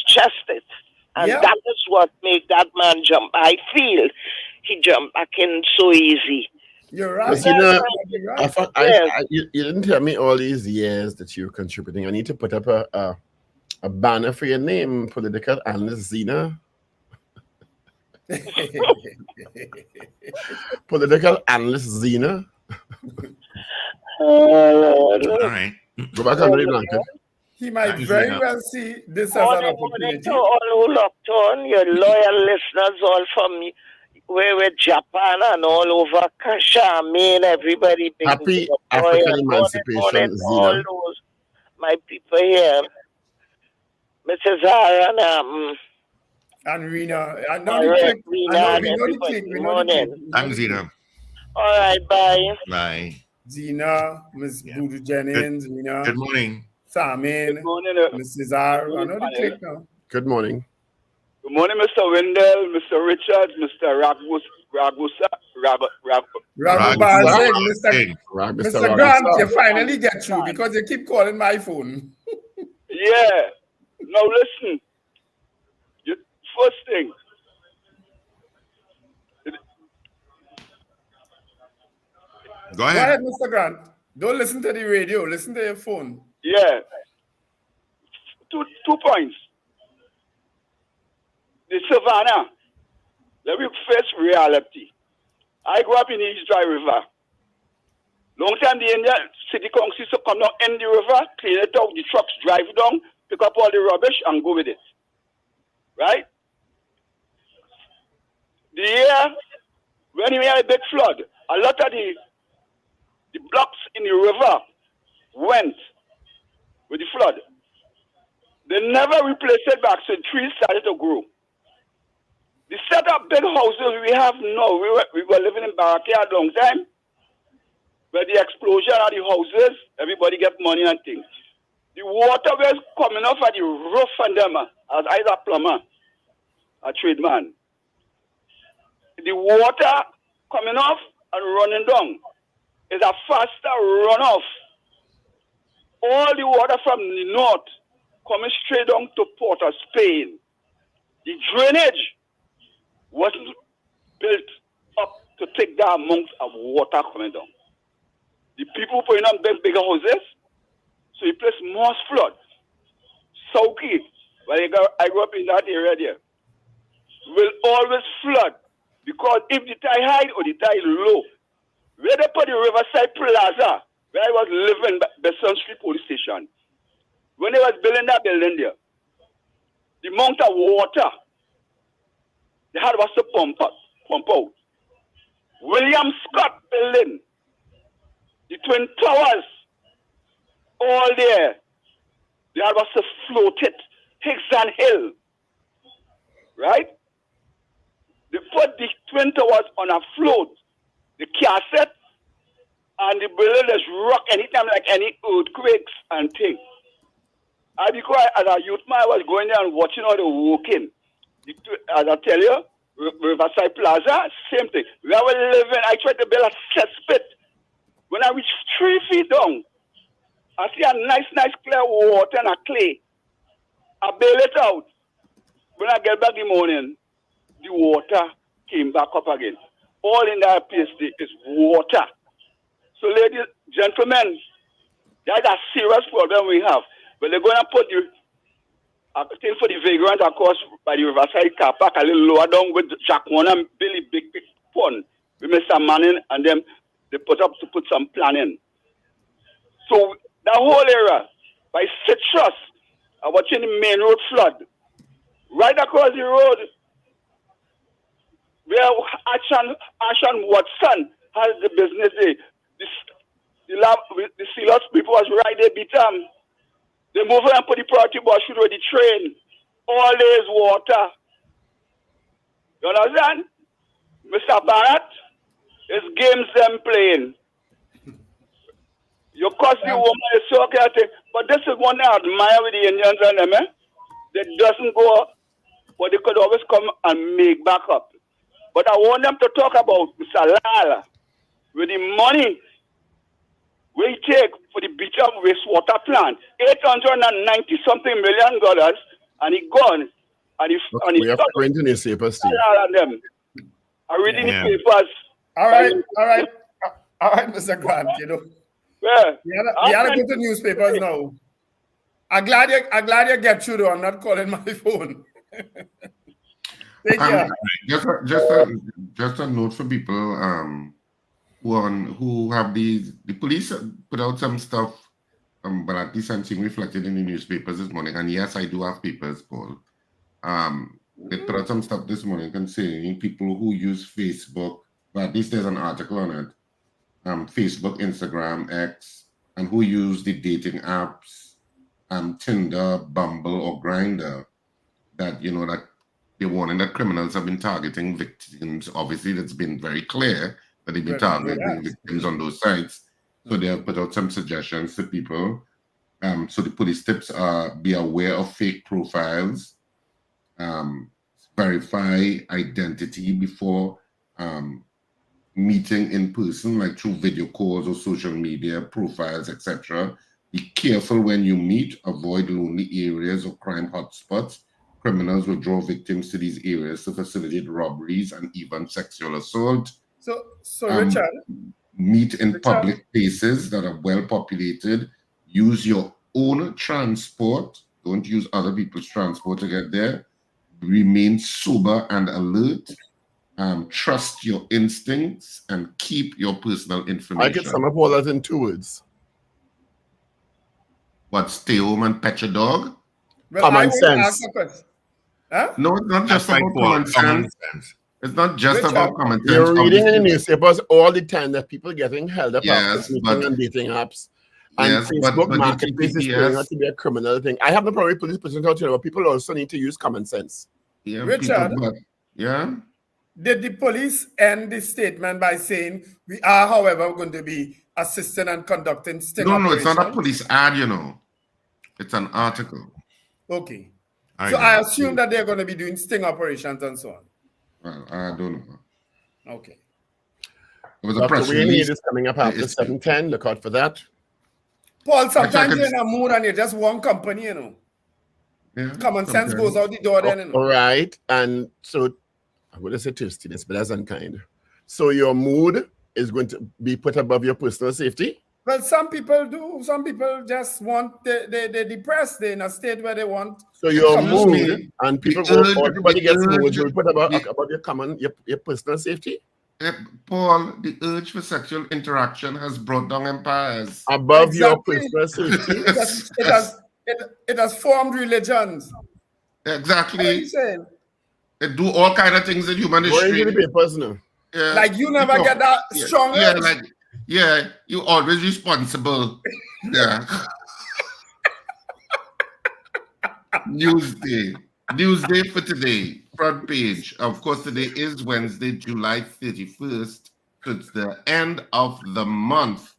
just it. And that is what made that man jump. I feel he jumped back in so easy. You're right. But, you know, you didn't tell me all these years that you're contributing. I need to put up a banner for your name, political analyst Zena. Political analyst Zena. All right. Go back under the blanket. He might very well see this as an opportunity. To all who locked on, your loyal listeners, all from where with Japan and all over, Charmaine, everybody. Happy African Emancipation, Zena. All those, my people here. Mrs. Haran, and Rena. And I'm Zena. All right, bye. Bye. Zena, Miss Voodoo Jennings, Rena. Good morning. Samin, Good morning, Mrs. R. I know the click now. Good morning. Good morning, Mr. Wendell, Mr. Richards, Mr. Ragoobarsingh, Mr. Grant, you finally get through because you keep calling my phone. Yeah. Now listen. First thing. Go ahead, Mr. Grant. Don't listen to the radio. Listen to your phone. Yeah. Two points. The Savannah. Let me face reality. I grew up in East Dry River. Long time the Indian city council used to come down in the river, clean it out, the trucks drive down, pick up all the rubbish and go with it. Right? The year when we had a big flood, a lot of the blocks in the river went with the flood. They never replaced it back, so trees started to grow. The set of big houses we have now, we were living in Barakia a long time, where the explosion of the houses, everybody get money and things. The water was coming off at the roof and them, as either plumber, a tradesman. The water coming off and running down is a faster runoff. All the water from the north coming straight down to Port of Spain. The drainage wasn't built up to take the amount of water coming down. The people putting on bigger houses, so it placed more flood. Sauki, where I grew up in that area there, will always flood because if the tide high or the tide low, where they put the Riverside Plaza, where I was living, Besson Street Police Station, when they was building that building there, the amount of water they had was to pump out. William Scott building, the Twin Towers, all there, they had was to float it, Higgs and Hill, right? They put the Twin Towers on a float. The cassette and the building just rock anytime like any earthquakes and things. And because as a youth man, I was going there and watching all the walking. As I tell you, Riverside Plaza, same thing. Where I was living, I tried to build a cesspit. When I reached 3 feet down, I see a nice clear water and a clay. I bail it out. When I get back in the morning, the water came back up again. All in that place is water. So, ladies, gentlemen, that's a serious problem we have. But they're going to put the thing for the vagrant across by the Riverside car park a little lower down with Jack Warner and Billy Big Pond with Mr. Manning, and then they put some planning. So that whole area by Citrus, I watching the main road flood. Right across the road, where Ashan Watson has the business day. The Silos people was right there, beat them. They move and put the priority bus through the train. All days water. You understand? Mr. Barrett, it's games them playing. You cost the woman is so okay, but this is one I admire with the Indians and them, They doesn't go, but they could always come and make back up. But I want them to talk about Mr. Lala with the money we take for the Beach wastewater plant, $890-something million, and he gone. And he we have to go into newspapers, Steve. Them. I'm reading the papers. All right, Mr. Grant, you know. Yeah. We had to go to newspapers now. I'm glad you get through though. I'm not calling my phone. Take care. Just a note for people who have the police put out some stuff, but at least I'm seeing reflected in the newspapers this morning. And yes, I do have papers, Paul. They put out some stuff this morning concerning people who use Facebook, but at least there's an article on it. Facebook, Instagram, X, and who use the dating apps, Tinder, Bumble, or Grindr, that, you know, that they're warning that criminals have been targeting victims. Obviously, that's been very clear that they've been targeting victims on those sites. So they have put out some suggestions to people. So the police tips are be aware of fake profiles, verify identity before meeting in person, like through video calls or social media profiles, etc. Be careful when you meet. Avoid lonely areas or crime hotspots. Criminals will draw victims to these areas to facilitate robberies and even sexual assault. So Richard, meet in public places that are well populated. Use your own transport. Don't use other people's transport to get there. Remain sober and alert. Trust your instincts and keep your personal information. I can sum up all that in 2 words. What, stay home and pet your dog? well, Common sense. Huh? No, it's not just That's about right, common sense. It's not just about common sense. You're reading in the obviously. newspapers all the time that people getting held up Yes, after but- meeting and dating apps. And Yes, Facebook but marketplace is turning out to be a criminal thing. I have no problem with police putting out here, but people also need to use common sense. Yeah, Richard? yeah. Did the police end the statement by saying we are, however, going to be assisting and conducting sting No, it's not a operations? police ad, you know. It's an article. Okay. I So know. I assume that they're going to be doing sting operations and so on. Well, I don't know. Okay. It was a Dr. press Wayne release. is coming up after It's- 7:10. Look out for that. Paul, sometimes could- you're in a mood and you just want company, you know. Yeah, Common sense sometimes. goes out the door then, you know. All right. And so I'm going to say thirstiness, but that's unkind. So your mood is going to be put above your personal safety? Well, some people do. Some people just want, they're depressed. They're in a state where they want. So your Excuse mood and people, everybody gets moods, will put above your personal safety? Paul, the urge for sexual interaction has brought down empires. Above your Exactly. personal safety? It has formed religions. What are Exactly. you saying? They do all kind of things in human Go into history. the papers now. Yeah. Like you never know, get that yeah, strong Yeah, urge. you always responsible. Yeah. Newsday. Newsday for today, front page. Of course, today is Wednesday, July 31st. So it's the end of the month.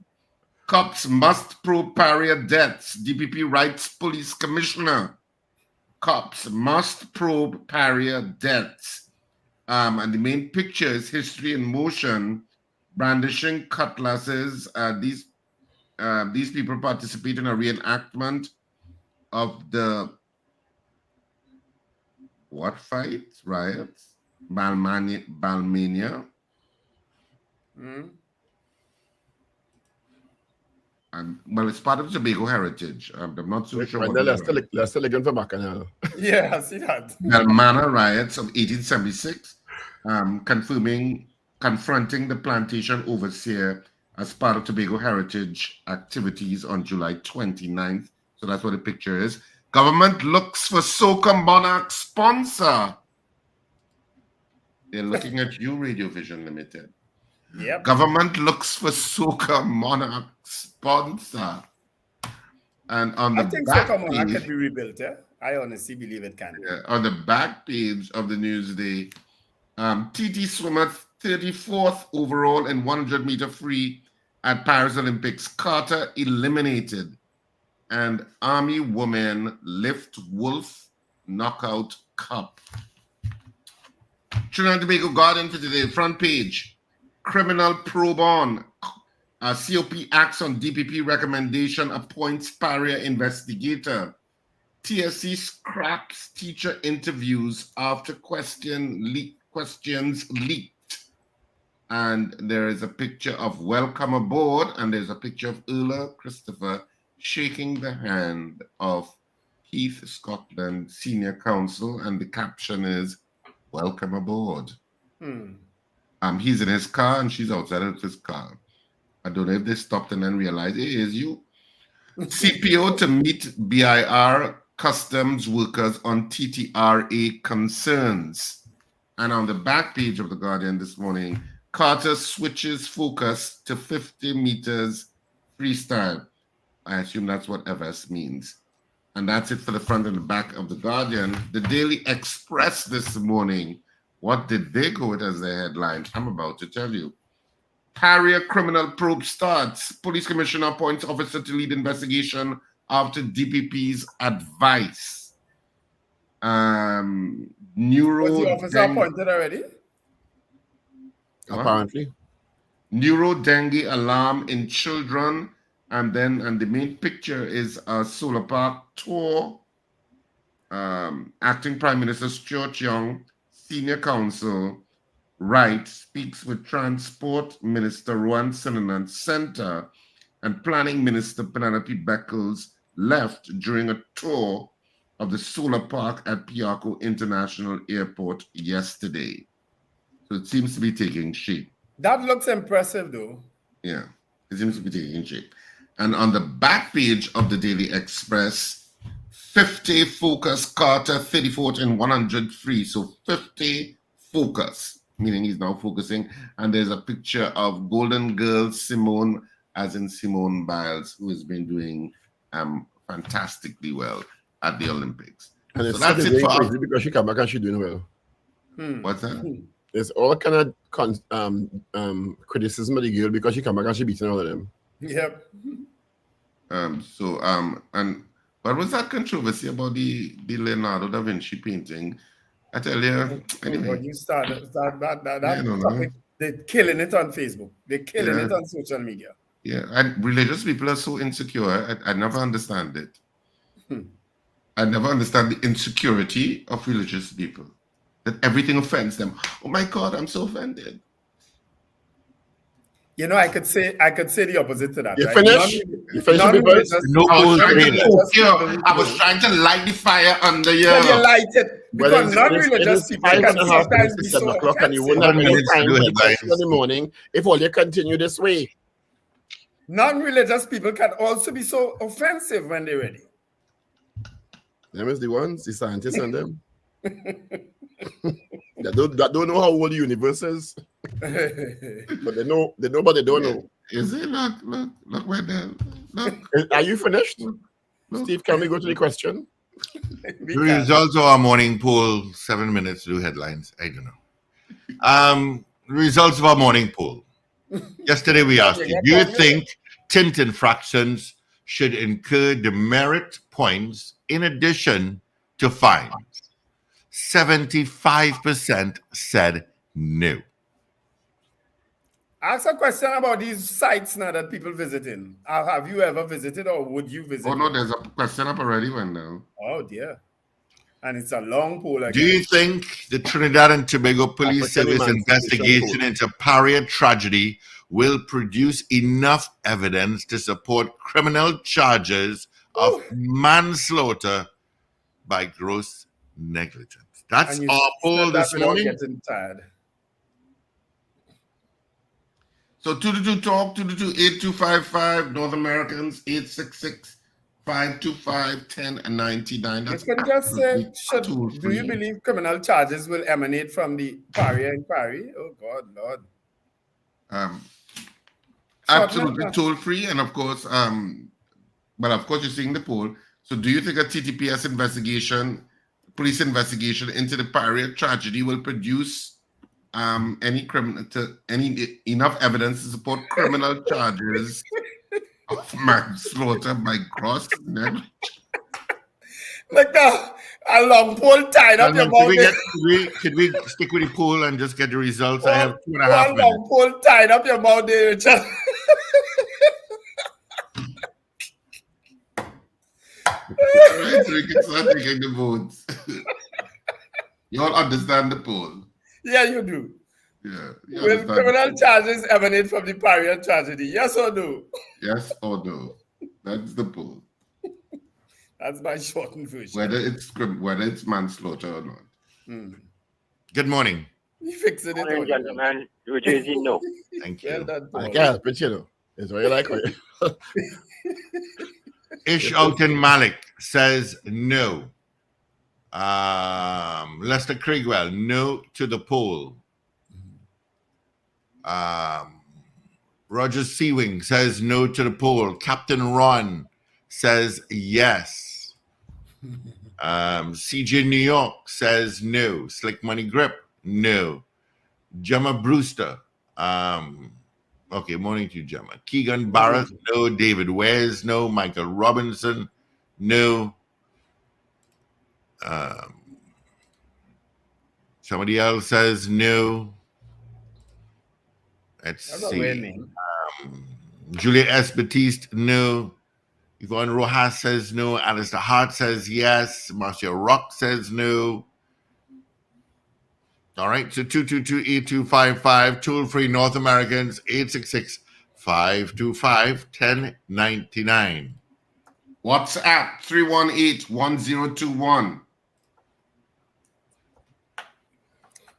Cops must probe Paria deaths. DPP writes police commissioner. Cops must probe Paria deaths. And the main picture is history in motion, brandishing cutlasses. These people participate in a reenactment of the what fight? Riots? Balmania. Well, it's part of Tobago heritage. I'm not so sure. Wendell, they're still looking for Bacchanal. Yeah, I see that. Balmana riots of 1876, confronting the plantation overseer as part of Tobago heritage activities on July 29th. So that's what the picture is. Government looks for Soca Monarch sponsor. They're looking at you, Radio Vision Limited. Yep. Government looks for Soca Monarch sponsor. And on the I think back Soca Monarch page, can be rebuilt, yeah? I honestly believe it can. on the back page of the Newsday, TT swimmer 34th overall in 100-meter free at Paris Olympics. Carter eliminated. And Army women lift Wolf knockout cup. Trinidad and Tobago Guardian for today, front page. Criminal probe on. COP acts on DPP recommendation, appoints Paria investigator. TSC scraps teacher interviews after questions leaked. And there is a picture of welcome aboard, and there's a picture of Ulla Christopher shaking the hand of Heath Scotland Senior Counsel, and the caption is welcome aboard. He's in his car and she's outside of his car. I don't know if they stopped and then realized, hey, it's you. CPO to meet BIR customs workers on TTRA concerns. And on the back page of the Guardian this morning, Carter switches focus to 50 meters freestyle. I assume that's what FS means. And that's it for the front and the back of the Guardian. The Daily Express this morning, what did they go with as their headline? I'm about to tell you. Paria criminal probe starts. Police commissioner appoints officer to lead investigation after DPP's advice. Was the officer appointed already? Apparently. Neurodengue alarm in children. And the main picture is a solar park tour. Acting Prime Minister Stuart Young, Senior Counsel, Wright speaks with Transport Minister Ruan Sinanan Center and Planning Minister Penelope Beckles left during a tour of the solar park at Piarco International Airport yesterday. So it seems to be taking shape. That looks impressive, though. Yeah, it seems to be taking shape. And on the back page of the Daily Express, 50 focus, Carter 34th and 100 free. So 50 focus, meaning he's now focusing. And there's a picture of Golden Girl Simone, as in Simone Biles, who has been doing fantastically well at the Olympics. And it's so that's it for us. because she come back and she's doing well. What's that? There's all kind of criticism of the girl because she come back and she beating all of them. Yep. And what was that controversy about the Leonardo da Vinci painting? I tell you, anyway. When you start that topic, they're killing it on Facebook. They're killing it on social media. Yeah, and religious people are so insecure. I never understand it. I never understand the insecurity of religious people. That everything offends them. Oh my God, I'm so offended. You know, I could say the opposite to that. You right? finish? You finish I was trying to light the fire under you. But you light it. Well, Because non-religious people can sometimes be so offensive. and you wouldn't have any time for the question in the morning if all you continue this way. Non-religious people can also be so offensive when they're ready. Them is the ones, the scientists and them. that don't know how old the universe is. But they know, but they don't know. Is it? Look, Wendell. Look. Are you finished? Look. Steve, can we go to the question? The results of our morning poll, 7 minutes to do headlines. I don't know. Results of our morning poll. Yesterday we asked you, do you think tint infractions should incur demerit points in addition to fines? 75% said no. Ask a question about these sites now that people visiting. Have you ever visited or would you visit? Oh, no, there's a question up already, Wendell. Oh, dear. And it's a long poll again. Do you think the Trinidad and Tobago Police Service investigation into Paria tragedy will produce enough evidence to support criminal charges of manslaughter by gross negligence? That's our poll this morning. Getting tired. So 222 Talk, 222-8255, North Americans, 866-525-1099. That's You can just say, do you believe criminal charges will emanate from the Paria inquiry? Oh, God, Lord. Absolutely toll free. And of course, well, of course, you're seeing the poll. So do you think a TTPS investigation, police investigation into the Paria tragedy will produce enough evidence to support criminal charges of manslaughter by gross negligence? Like a long pole tied up your mouth. Could we stick with the poll and just get the results? I have 2.5 minutes. Long pole tied up your mouth there, Richard. Right, so we can start taking the votes. You all understand the poll? Yeah, you do. Yeah. Will criminal charges emanate from the Paria tragedy? Yes or no? Yes or no? That's the poll. That's my shortened version. Whether it's manslaughter or not. Good morning. You fixed it. Morning, gentlemen. New Jersey, no. Thank you. Well done, Paul. I guess, but you know, it's what you like. Ish Outen Malik says no. Lester Craigwell, no to the poll. Roger Seawing says no to the poll. Captain Ron says yes. CJ New York says no. Slick Money Grip, no. Gemma Brewster, okay, morning to you, Gemma. Keegan Barrett, no. David Wares, no. Michael Robinson, no. Somebody else says no. Let's see. Julia S. Batiste, no. Yvonne Rojas says no. Alistair Hart says yes. Marcia Rock says no. All right, so 222-8255, toll-free North Americans, 866-525-1099. WhatsApp 318-1021.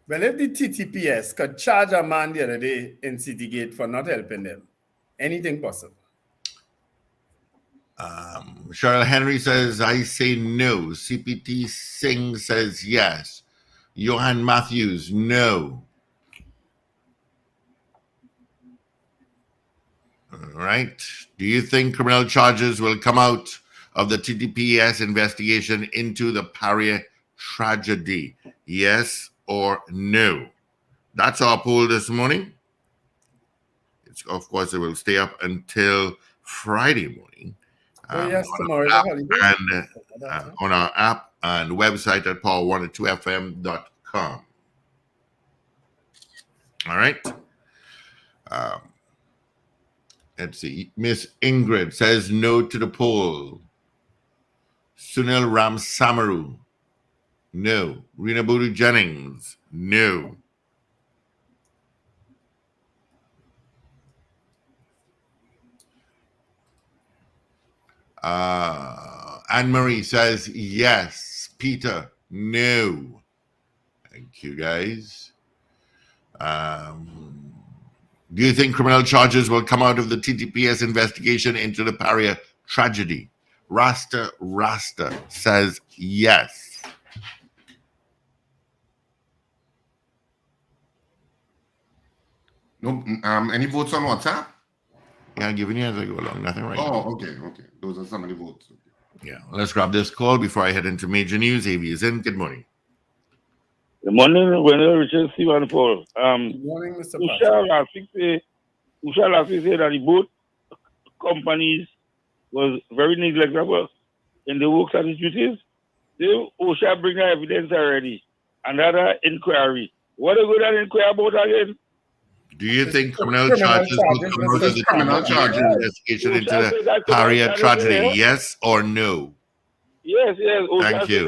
Well, if the TTPS could charge a man the other day in Citygate for not helping them, anything possible? Cheryl Henry says, I say no. CPT Singh says yes. Johan Matthews, no. All right. Do you think criminal charges will come out of the TTPS investigation into the Paria tragedy? Yes or no? That's our poll this morning. Of course, it will stay up until Friday morning. Yes, tomorrow. On our app and website at power102fm.com. All right. Let's see. Miss Ingrid says no to the poll. Sunil Ram Samaru, no. Rena Bodu Jennings, no. Anne-Marie says yes. Peter, no. Thank you, guys. Do you think criminal charges will come out of the TTPS investigation into the Paria tragedy? Rasta says yes. No, any votes on WhatsApp? Yeah, I'm giving you as I go along. Nothing right now. Oh, okay. Those are some of the votes. Yeah, let's grab this call before I head into major news. AV is in. Good morning. Good morning, Wendell, Richard, Steve, and Paul. Good morning, Mr. Patrick. Usha last week said that the both companies was very neglectful in the works and the duties. Usha bring the evidence already. Another inquiry. What are we going to inquire about again? Do you think criminal charges will come out of the criminal charges. investigation into the Paria tragedy? Yes or no? Yes. Thank you.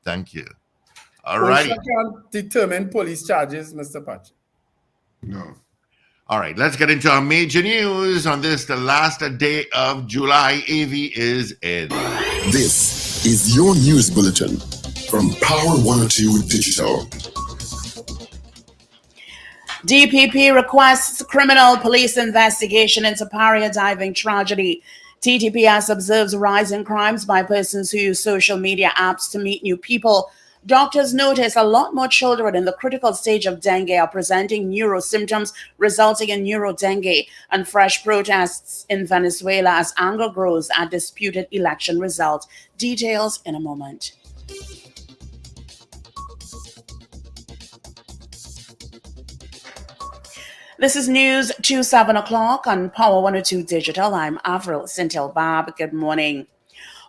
Thank you. All Police right. can't determine police charges, Mr. Patrick. No. All right, let's get into our major news on this, the last day of July. AV is in. This is your news bulletin from Power 102 Digital. DPP requests criminal police investigation into Paria diving tragedy. TTPS observes rise in crimes by persons who use social media apps to meet new people. Doctors notice a lot more children in the critical stage of dengue are presenting neuro symptoms, resulting in neurodengue, and fresh protests in Venezuela as anger grows at disputed election results. Details in a moment. This is news to 7 o'clock on Power 102 Digital. I'm Avril Sintel-Bab. Good morning.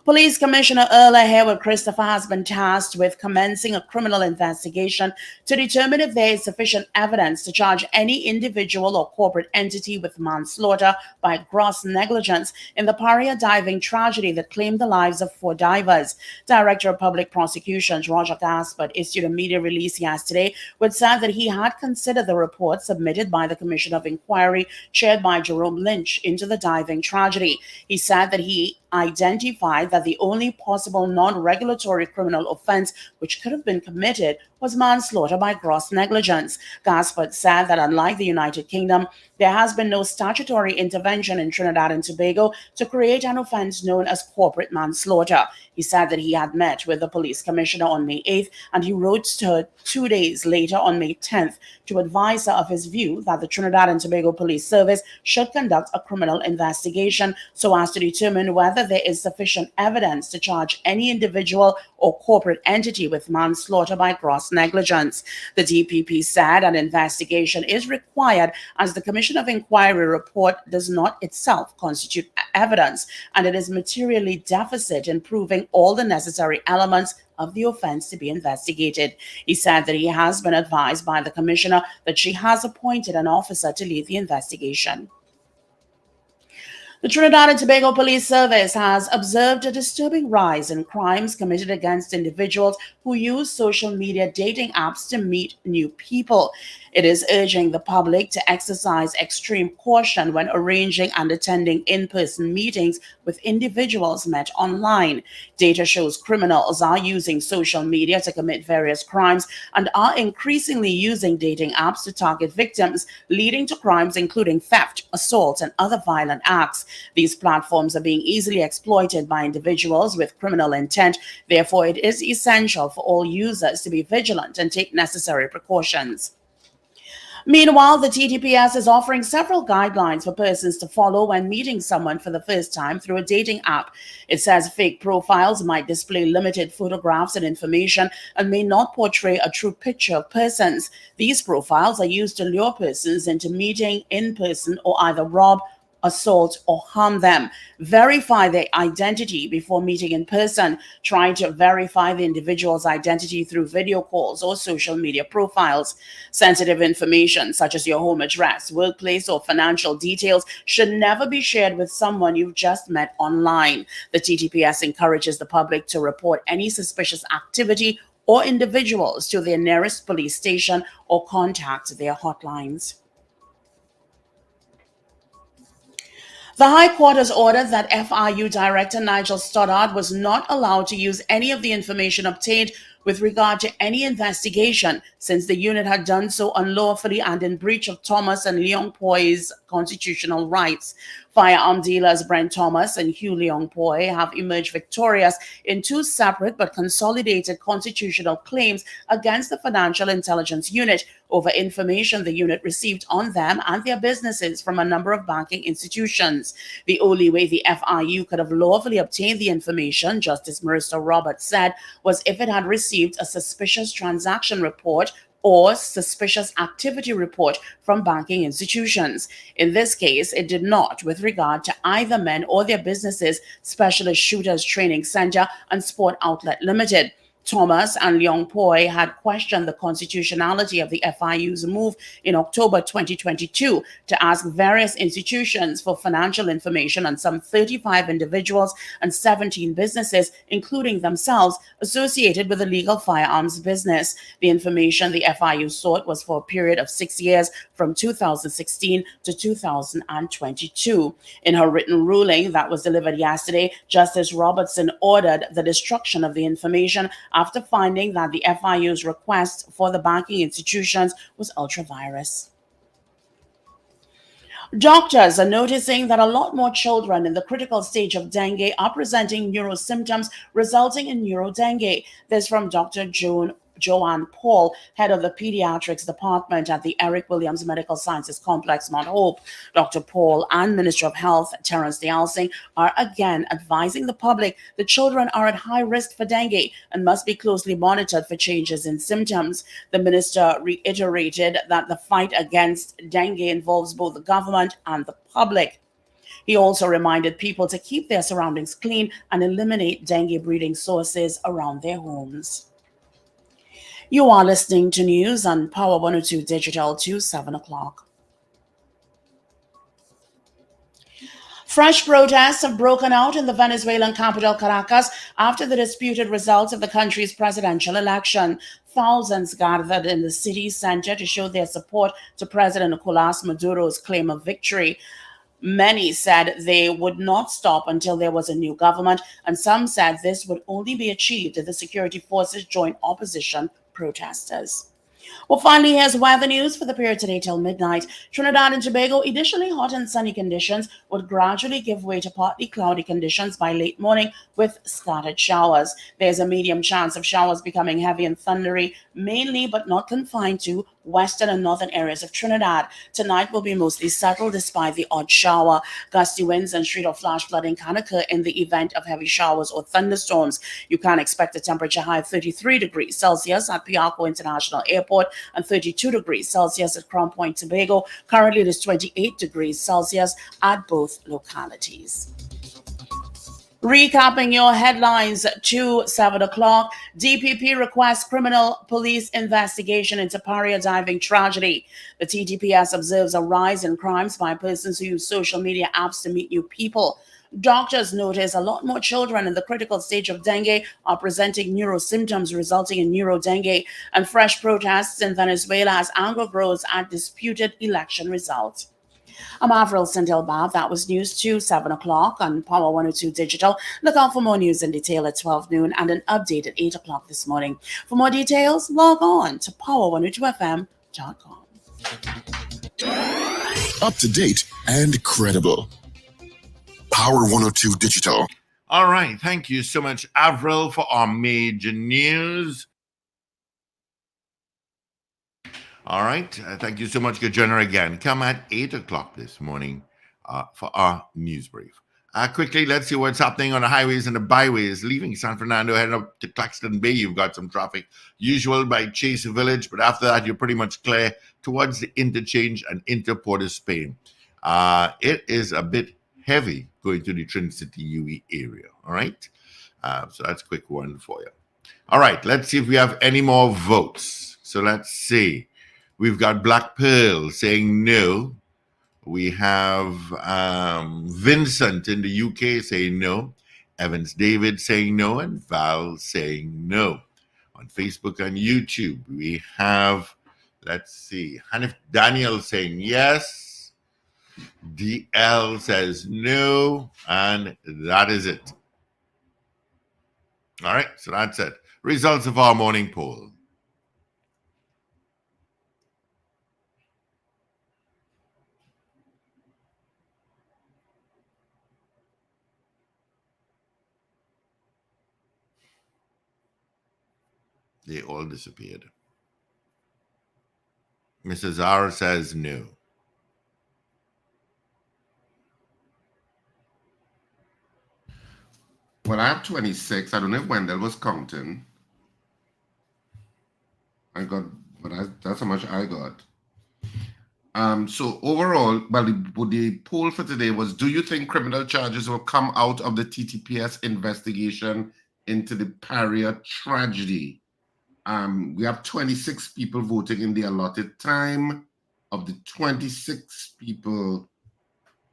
Police Commissioner Erla Hayward Christopher has been tasked with commencing a criminal investigation to determine if there is sufficient evidence to charge any individual or corporate entity with manslaughter by gross negligence in the Paria diving tragedy that claimed the lives of 4 divers. Director of Public Prosecutions Roger Gaspard issued a media release yesterday which said that he had considered the report submitted by the Commission of Inquiry chaired by Jerome Lynch into the diving tragedy. He said that he identified that the only possible non-regulatory criminal offense which could have been committed was manslaughter by gross negligence. Gaspard said that unlike the United Kingdom, there has been no statutory intervention in Trinidad and Tobago to create an offense known as corporate manslaughter. He said that he had met with the police commissioner on May 8th and he wrote to her 2 days later on May 10th to advise her of his view that the Trinidad and Tobago Police Service should conduct a criminal investigation so as to determine whether there is sufficient evidence to charge any individual or corporate entity with manslaughter by gross negligence. The DPP said an investigation is required as the Commission of Inquiry report does not itself constitute evidence and it is materially deficient in proving all the necessary elements of the offense to be investigated. He said that he has been advised by the commissioner that she has appointed an officer to lead the investigation. The Trinidad and Tobago Police Service has observed a disturbing rise in crimes committed against individuals who use social media dating apps to meet new people. It is urging the public to exercise extreme caution when arranging and attending in-person meetings with individuals met online. Data shows criminals are using social media to commit various crimes and are increasingly using dating apps to target victims, leading to crimes including theft, assault, and other violent acts. These platforms are being easily exploited by individuals with criminal intent. Therefore, it is essential for all users to be vigilant and take necessary precautions. Meanwhile, the TTPS is offering several guidelines for persons to follow when meeting someone for the first time through a dating app. It says fake profiles might display limited photographs and information and may not portray a true picture of persons. These profiles are used to lure persons into meeting in person or either rob, assault, or harm them. Verify their identity before meeting in person. Try to verify the individual's identity through video calls or social media profiles. Sensitive information such as your home address, workplace, or financial details should never be shared with someone you've just met online. The TTPS encourages the public to report any suspicious activity or individuals to their nearest police station or contact their hotlines. The High Court has ordered that FIU Director Nigel Stoddard was not allowed to use any of the information obtained with regard to any investigation, since the unit had done so unlawfully and in breach of Thomas and Leong Poi's constitutional rights. Firearm dealers Brent Thomas and Hugh Leong Poi have emerged victorious in two separate but consolidated constitutional claims against the Financial Intelligence Unit over information the unit received on them and their businesses from a number of banking institutions. The only way the FIU could have lawfully obtained the information, Justice Marissa Roberts said, was if it had received a suspicious transaction report or suspicious activity report from banking institutions. In this case, it did not with regard to either men or their businesses, Specialist Shooters Training Center and Sport Outlet Limited. Thomas and Leong Poi had questioned the constitutionality of the FIU's move in October 2022 to ask various institutions for financial information on some 35 individuals and 17 businesses, including themselves, associated with the legal firearms business. The information the FIU sought was for a period of 6 years from 2016 to 2022. In her written ruling that was delivered yesterday, Justice Robertson ordered the destruction of the information after finding that the FIU's request for the banking institutions was ultra-virus. Doctors are noticing that a lot more children in the critical stage of dengue are presenting neuro symptoms resulting in neurodengue. This from Dr. Joanne Paul, head of the pediatrics department at the Eric Williams Medical Sciences Complex, Mount Hope. Dr. Paul and Minister of Health, Terence Dialsing, are again advising the public that children are at high risk for dengue and must be closely monitored for changes in symptoms. The minister reiterated that the fight against dengue involves both the government and the public. He also reminded people to keep their surroundings clean and eliminate dengue breeding sources around their homes. You are listening to news on Power 102 Digital to 7 o'clock. Fresh protests have broken out in the Venezuelan capital Caracas after the disputed results of the country's presidential election. Thousands gathered in the city center to show their support to President Nicolas Maduro's claim of victory. Many said they would not stop until there was a new government, and some said this would only be achieved if the security forces joined opposition protesters. Well, finally, here's weather news for the period today till midnight. Trinidad and Tobago, initially hot and sunny conditions, would gradually give way to partly cloudy conditions by late morning with scattered showers. There's a medium chance of showers becoming heavy and thundery, mainly but not confined to western and northern areas of Trinidad. Tonight will be mostly settled despite the odd shower. Gusty winds and street or flash flooding can occur in the event of heavy showers or thunderstorms. You can expect a temperature high of 33 degrees Celsius at Piarco International Airport and 32 degrees Celsius at Crown Point, Tobago. Currently, it is 28 degrees Celsius at both localities. Recapping your headlines to 7 o'clock, DPP requests criminal police investigation into Paria diving tragedy. The TTPS observes a rise in crimes by persons who use social media apps to meet new people. Doctors notice a lot more children in the critical stage of dengue are presenting neuro symptoms resulting in neurodengue, and fresh protests in Venezuela as anger grows at disputed election results. I'm Avril Sindelbab. That was news to 7 o'clock on Power 102 Digital. Look out for more news in detail at 12 noon and an update at 8 o'clock this morning. For more details, log on to power102fm.com. Up to date and credible. Power 102 Digital. All right. Thank you so much, Avril, for our major news. All right. Thank you so much, Gajana, again. Come at 8 o'clock this morning for our news brief. Quickly, let's see what's happening on the highways and the byways. Leaving San Fernando, heading up to Claxton Bay, you've got some traffic, usual by Chase Village, but after that, you're pretty much clear towards the interchange and into Port of Spain. It is a bit heavy going to the Trinity City UE area. All right. So that's a quick one for you. All right. Let's see if we have any more votes. So let's see. We've got Black Pearl saying no. We have Vincent in the UK saying no. Evans David saying no. And Val saying no. On Facebook and YouTube, we have, let's see, Hanif Daniel saying yes. DL says no. And that is it. All right, so that's it. Results of our morning poll. They all disappeared. Mrs. Zara says no. Well, I have 26. I don't know if Wendell was counting. I got, but that's how much I got. So overall, well, the poll for today was: do you think criminal charges will come out of the TTPS investigation into the Paria tragedy? We have 26 people voting in the allotted time. Of the 26 people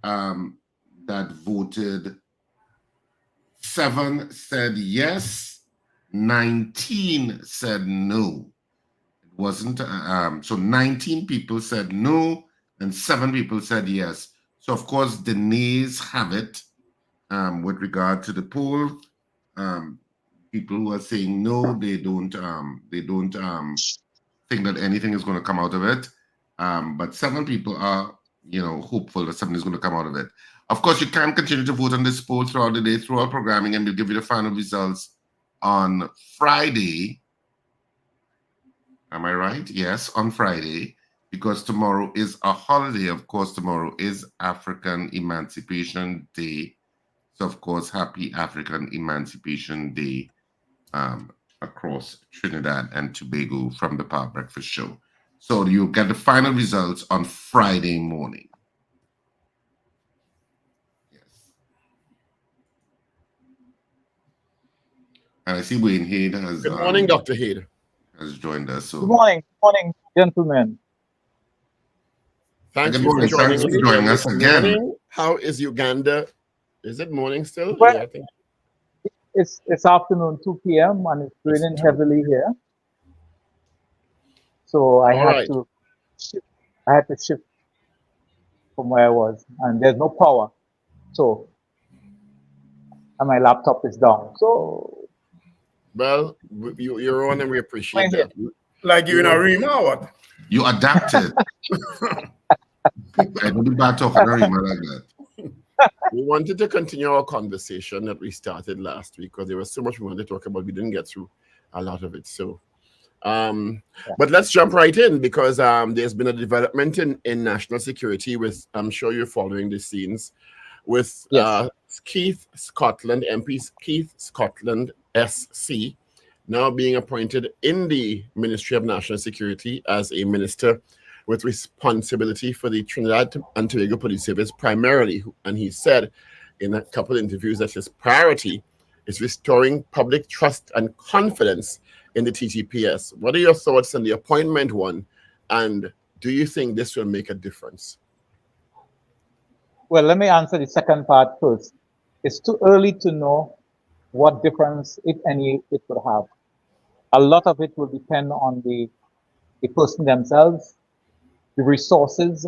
that voted, 7 said yes, 19 said no. It wasn't, so 19 people said no, and 7 people said yes. So of course the nays have it with regard to the poll. People who are saying no, they don't think that anything is going to come out of it. But 7 people are, hopeful that something is going to come out of it. Of course, you can continue to vote on this poll throughout the day, through our programming, and we'll give you the final results on Friday. Am I right? Yes, on Friday, because tomorrow is a holiday. Of course, tomorrow is African Emancipation Day. So, of course, happy African Emancipation Day across Trinidad and Tobago from the Power Breakfast Show. So you'll get the final results on Friday morning. Yes. And I see Wayne Hayde has... Good morning, Dr. Hayde. Has joined us. So. Good morning, gentlemen. Thank Good you morning. for joining, Thanks for joining us again. Morning. How is Uganda? Is it morning still? Well, yeah, I think. It's afternoon, 2 p.m. and it's raining heavily here. So I had to shift from where I was, and there's no power. So and my laptop is down. So well, you're on, and we appreciate that. Like you're in a room or what? You adapted. I don't be bad talking a room like that. We wanted to continue our conversation that we started last week because there was so much we wanted to talk about. We didn't get through a lot of it. So, but let's jump right in because there's been a development in national security with, I'm sure you're following the scenes, with Keith Scotland, MP Keith Scotland SC, now being appointed in the Ministry of National Security as a minister with responsibility for the Trinidad and Tobago Police Service primarily. And he said in a couple of interviews that his priority is restoring public trust and confidence in the TTPS. What are your thoughts on the appointment one? And do you think this will make a difference? Well, let me answer the second part first. It's too early to know what difference, if any, it would have. A lot of it will depend on the person themselves, the resources,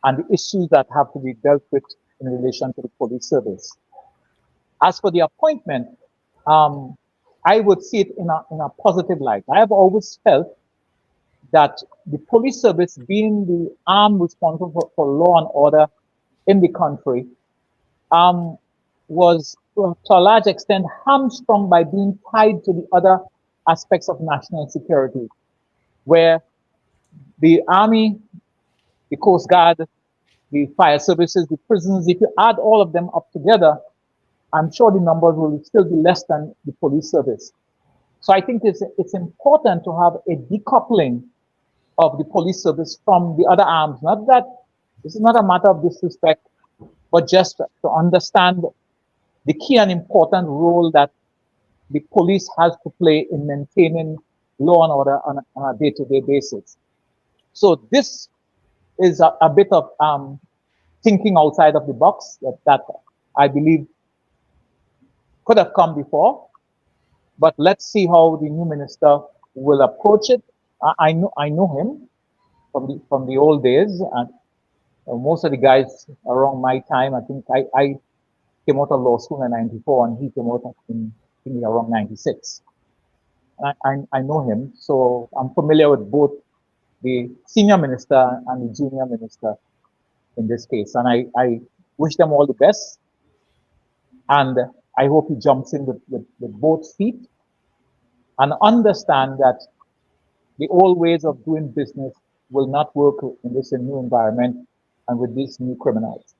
and the issues that have to be dealt with in relation to the police service. As for the appointment, I would see it in a positive light. I have always felt that the police service, being the arm responsible for law and order in the country, was to a large extent hamstrung by being tied to the other aspects of national security, where the Army, the Coast Guard, the fire services, the prisons, if you add all of them up together, I'm sure the numbers will still be less than the police service. So I think it's important to have a decoupling of the police service from the other arms. Not that this is not a matter of disrespect, but just to understand the key and important role that the police has to play in maintaining law and order on a day-to-day basis. So this is a bit of thinking outside of the box that I believe could have come before, but let's see how the new minister will approach it. I know him from the old days, and most of the guys around my time. I think I came out of law school in '94, and he came out in think around 96. I know him, so I'm familiar with both the senior minister and the junior minister in this case. And I wish them all the best. And I hope he jumps in with both feet and understand that the old ways of doing business will not work in this new environment and with these new criminals.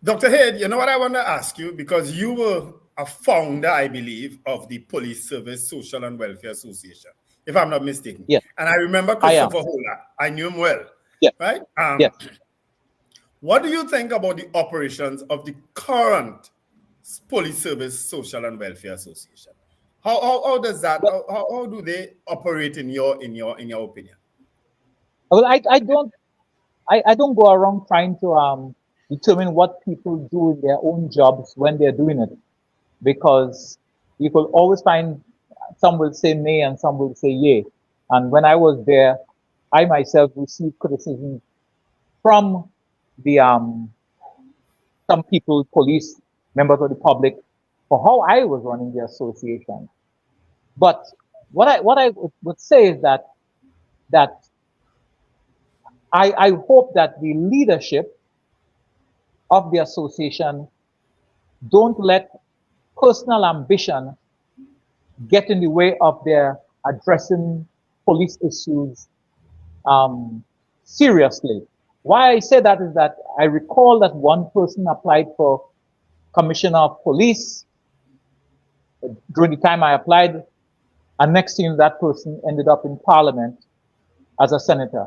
Dr. Head, you know what I want to ask you? Because you were a founder, I believe, of the Police Service Social and Welfare Association, if I'm not mistaken. Yes. And I remember Christopher Hola. I knew him well. Yes. Right? Yes. What do you think about the operations of the current Police Service Social and Welfare Association? How does that? How do they operate in your opinion? Well, I don't go around trying to determine what people do in their own jobs when they're doing it, because you could always find some will say nay and some will say yay. And when I was there, I myself received criticism from the some people, police, members of the public, for how I was running the association. But what I would say is that I hope that the leadership of the association don't let personal ambition get in the way of their addressing police issues seriously. Why I say that is that I recall that one person applied for commissioner of police during the time I applied, and next thing that person ended up in parliament as a senator.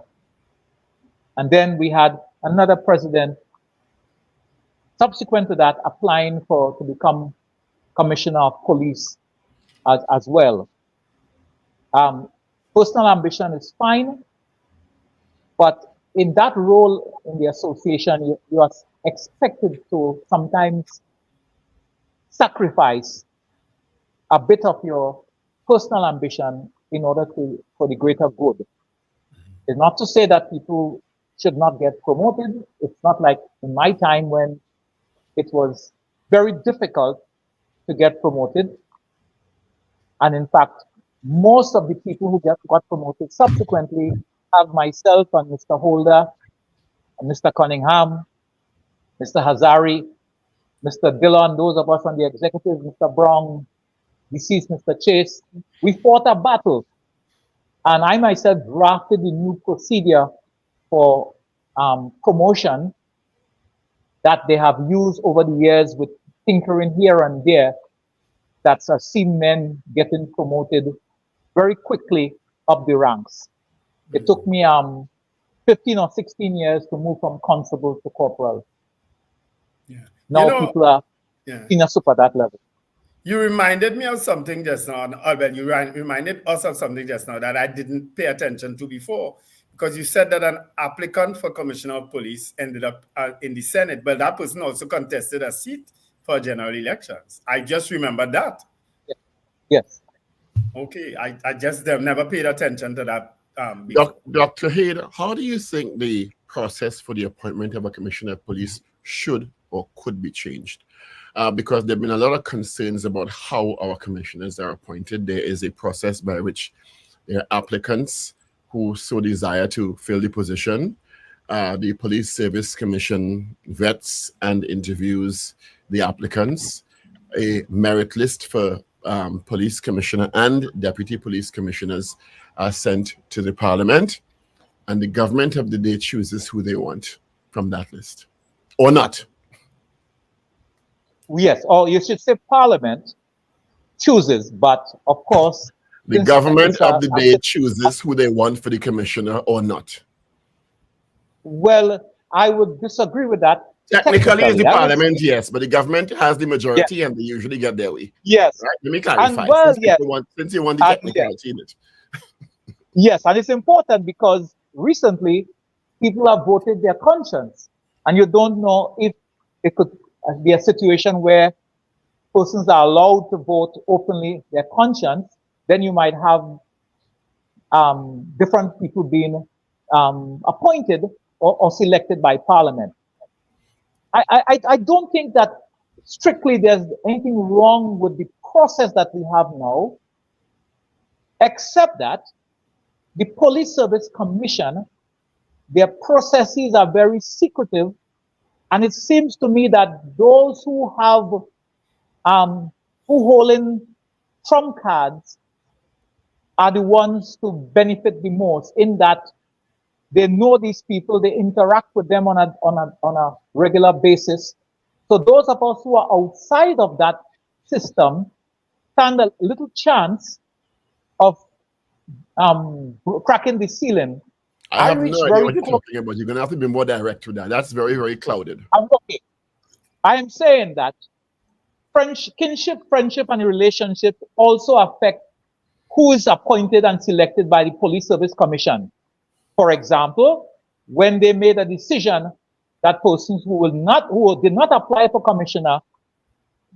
And then we had another president subsequent to that applying to become commissioner of police as well. Personal ambition is fine, but in that role in the association, you are expected to sometimes sacrifice a bit of your personal ambition in order for the greater good. It's not to say that people should not get promoted. It's not like in my time when it was very difficult to get promoted. And in fact, most of the people who got promoted subsequently have myself and Mr. Holder, and Mr. Cunningham, Mr. Hazari, Mr. Dillon, those of us on the executive, Mr. Brown, deceased Mr. Chase. We fought a battle. And I myself drafted the new procedure for promotion that they have used over the years with tinkering here and there, that's seen men getting promoted very quickly up the ranks. It took me 15 or 16 years to move from constable to corporal. Yeah. Now people are senior super at that level. You reminded me of something just now, Albert. You reminded us of something just now that I didn't pay attention to before, because you said that an applicant for commissioner of police ended up in the Senate, but that person also contested a seat for general elections. I just remembered that. Yes. Okay, I just never paid attention to that. Dr. Hayde, how do you think the process for the appointment of a commissioner of police should or could be changed? Because there have been a lot of concerns about how our commissioners are appointed. There is a process by which there are applicants who so desire to fill the position. The Police Service Commission vets and interviews the applicants. A merit list for police commissioner and deputy police commissioners are sent to the parliament, and the government of the day chooses who they want from that list, or not. Yes, or you should say parliament chooses, but of course, the government of the day chooses who they want for the commissioner or not. Well, I would disagree with that. Technically, it's the parliament, yes, but the government has the majority and they usually get their way. Yes. Right? Let me clarify. And well, since you want the technicality in it. Yes, and it's important because recently people have voted their conscience, and you don't know if it could be a situation where persons are allowed to vote openly their conscience. Then you might have different people being appointed or selected by parliament. I don't think that strictly there's anything wrong with the process that we have now, except that the Police Service Commission, their processes are very secretive, and it seems to me that those who have who hold in trump cards are the ones to benefit the most, in that they know these people, they interact with them on a regular basis. So those of us who are outside of that system stand a little chance of cracking the ceiling. I have no idea what you're close. talking about. You're going to have to be more direct with that. That's very, very clouded. Okay. I am saying that kinship, friendship, and relationship also affect who is appointed and selected by the Police Service Commission. For example, when they made a decision that persons who did not apply for commissioner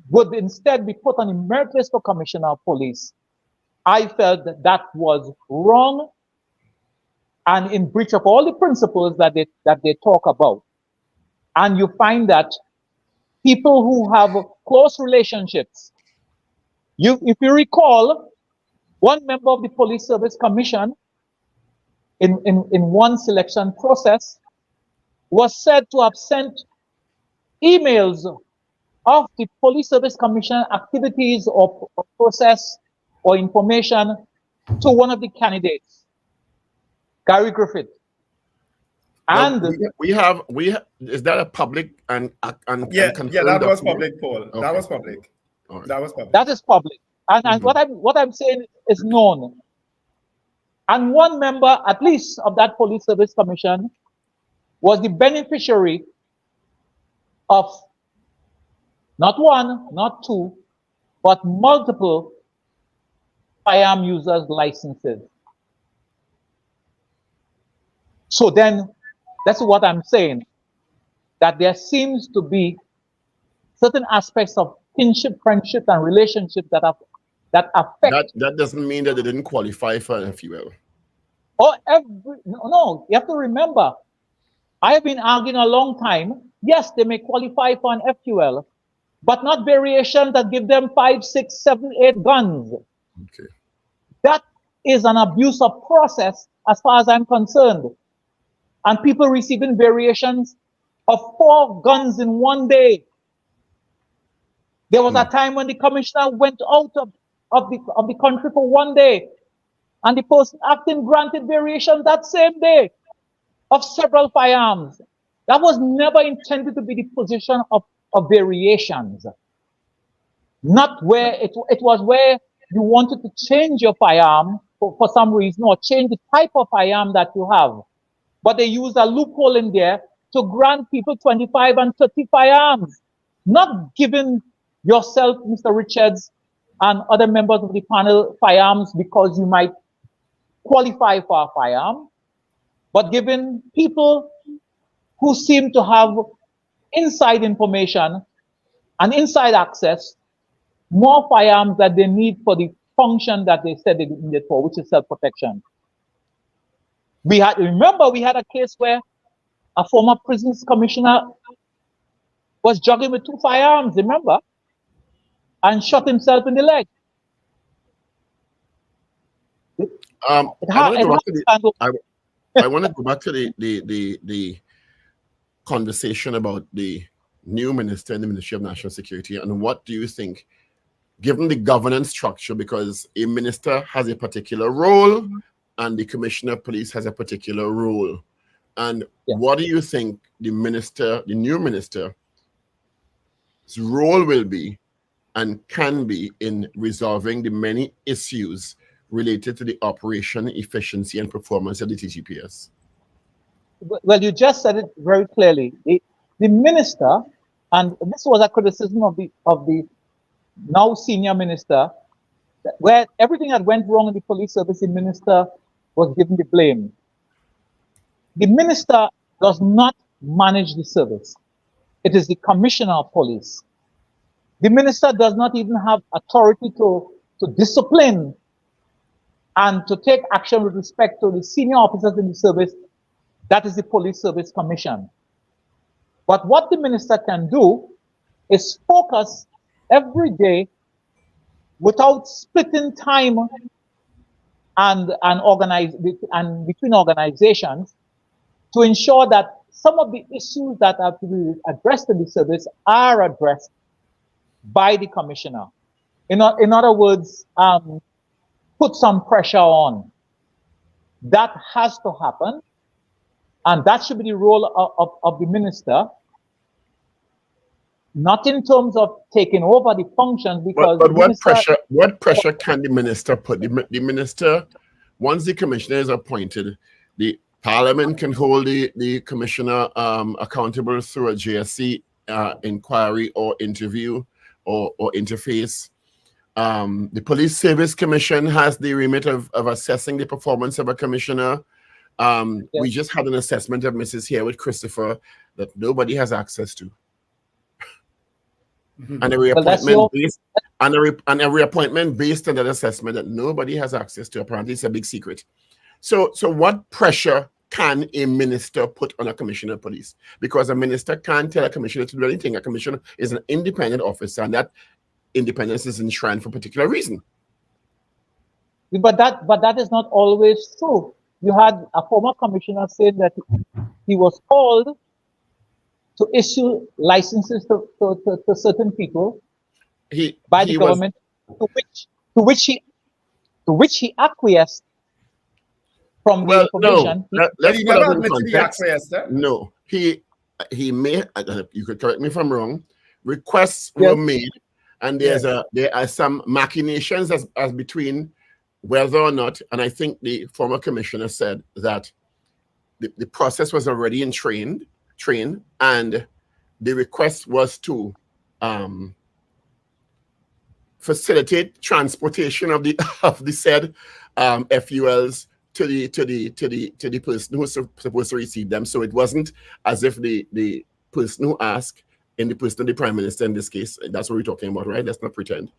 would instead be put on the merit list for commissioner of police, I felt that that was wrong and in breach of all the principles that they talk about. And you find that people who have close relationships, if you recall, one member of the Police Service Commission in one selection process was said to have sent emails of the Police Service Commission activities or process or information to one of the candidates, Gary Griffith. And we have is that a public and that was public, Paul. Okay. That was public. Right. That was public. That is public. And what I'm saying is known. And one member, at least, of that Police Service Commission was the beneficiary of not one, not two, but multiple firearm users' licenses. So then, that's what I'm saying, that there seems to be certain aspects of kinship, friendship, and relationship that affect. That doesn't mean that they didn't qualify for an FUL. No, you have to remember, I have been arguing a long time. Yes, they may qualify for an FUL, but not variations that give them 5, 6, 7, 8 guns. Okay. That is an abuse of process as far as I'm concerned. And people receiving variations of 4 guns in one day. There was a time when the commissioner went out of the country for one day, and the person acting granted variation that same day of several firearms. That was never intended to be the position of variations. Not where it was where you wanted to change your firearm for some reason, or change the type of firearm that you have. But they used a loophole in there to grant people 25 and 30 firearms, not giving yourself, Mr. Richards, and other members of the panel firearms because you might qualify for a firearm, but giving people who seem to have inside information and inside access more firearms that they need for the function that they said they needed for, which is self-protection. Remember, we had a case where a former prisons commissioner was jogging with 2 firearms, remember? And shot himself in the leg. I want to go back to the conversation about the new minister in the Ministry of National Security, and what do you think, given the governance structure, because a minister has a particular role and the commissioner of police has a particular role, and what do you think the new minister's role will be and can be in resolving the many issues related to the operation, efficiency, and performance of the TTPS? Well, you just said it very clearly. The minister, and this was a criticism of the now senior minister, where everything that went wrong in the police service, the minister was given the blame. The minister does not manage the service. It is the commissioner of police. The minister does not even have authority to discipline and to take action with respect to the senior officers in the service. That is the Police Service Commission. But what the minister can do is focus every day without splitting time and between organizations to ensure that some of the issues that have to be addressed in the service are addressed by the commissioner. In other words, put some pressure on. That has to happen, and that should be the role of the minister, not in terms of taking over the functions, because but what pressure can the minister put? The minister, once the commissioner is appointed, the Parliament can hold the commissioner accountable through a JSC inquiry or interview or interface. The Police Service Commission has the remit of assessing the performance of a commissioner. Yes. We just had an assessment of Mrs. here with Christopher that nobody has access to. And a reappointment based on that assessment that nobody has access to. Apparently, it's a big secret. So what pressure can a minister put on a commissioner of police? Because a minister can't tell a commissioner to do anything. A commissioner is an independent officer, and that independence is enshrined for a particular reason. But that is not always true. You had a former commissioner saying that he was called to issue licenses to certain people by the government, to which he acquiesced from the information. No, he may. You could correct me if I'm wrong. Requests were made, and there are some machinations as between whether or not. And I think the former commissioner said that the process was already trained, and the request was to facilitate transportation of the said FULs to the person who's supposed to receive them. So it wasn't as if the person who asked, in the person of the Prime Minister in this case, that's what we're talking about, right? Let's not pretend,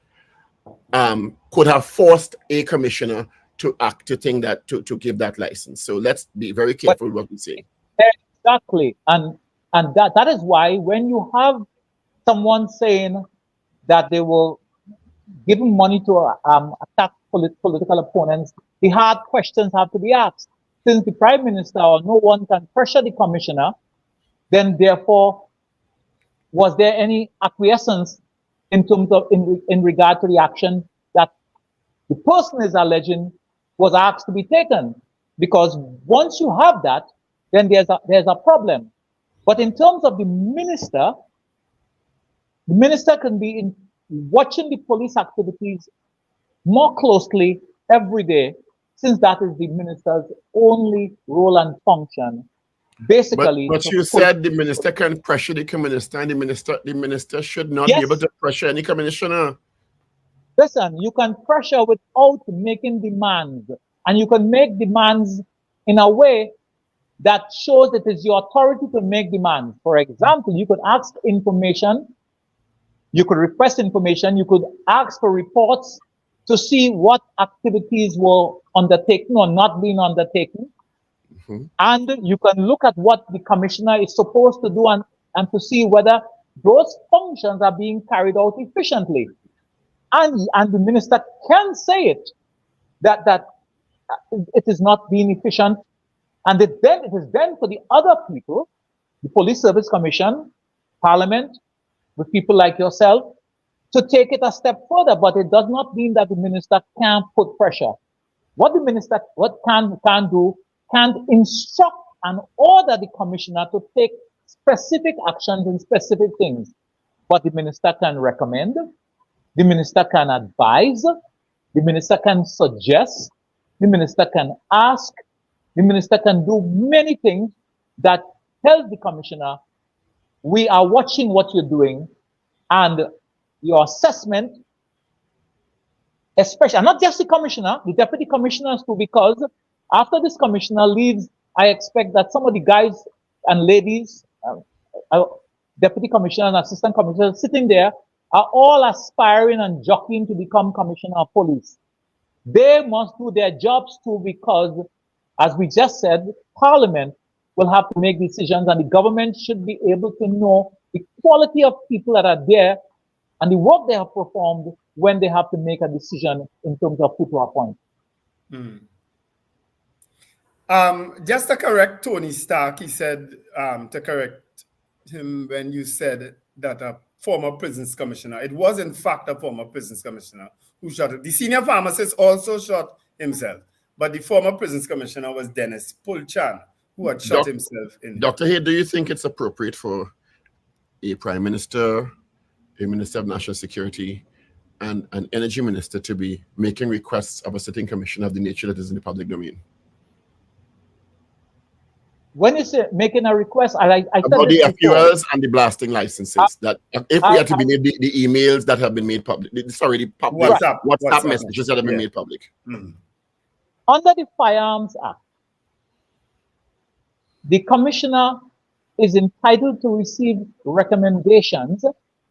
could have forced a commissioner to act to think that to give that license. So let's be very careful what we say. Exactly, and that is why when you have someone saying that they will giving money to attack political opponents, the hard questions have to be asked. Since the Prime Minister or no one can pressure the commissioner, then therefore, was there any acquiescence in terms of in regard to the action that the person is alleging was asked to be taken? Because once you have that, then there's a problem. But in terms of the minister can be watching the police activities more closely every day, since that is the minister's only role and function. Basically, but you said the minister can pressure the commissioner, and the minister should not be able to pressure any commissioner. Listen, you can pressure without making demands, and you can make demands in a way that shows it is your authority to make demands. For example, you could ask information, you could request information, you could ask for reports to see what activities were undertaken or not being undertaken. And you can look at what the commissioner is supposed to do and to see whether those functions are being carried out efficiently. And the minister can say it, that it is not being efficient. And it is then for the other people, the Police Service Commission, Parliament, with people like yourself, to take it a step further. But it does not mean that the minister can't put pressure. What the minister can do, can instruct and order the commissioner to take specific actions in specific things. But the minister can recommend, the minister can advise, the minister can suggest, the minister can ask, the minister can do many things that tells the commissioner, we are watching what you're doing, and your assessment, especially, and not just the commissioner, the deputy commissioners too, because after this commissioner leaves, I expect that some of the guys and ladies, deputy commissioner and assistant commissioner sitting there, are all aspiring and jockeying to become commissioner of police. They must do their jobs too, because, as we just said, Parliament will have to make decisions, and the government should be able to know the quality of people that are there and the work they have performed when they have to make a decision in terms of who to appoint. Just to correct Tony Stark, he said to correct him when you said that a former prisons commissioner, it was in fact a former prisons commissioner who shot it. The senior pharmacist also shot himself, but the former prisons commissioner was Dennis Pulchan, who had shot himself in. Dr. Hay, do you think it's appropriate for a prime minister, a minister of national security, and an energy minister to be making requests of a sitting commission of the nature that is in the public domain? When you say making a request, I about the fuels and the blasting licenses. That if we had to be made the emails that have been made public, WhatsApp messages that have been made public. Under the Firearms Act, the commissioner is entitled to receive recommendations.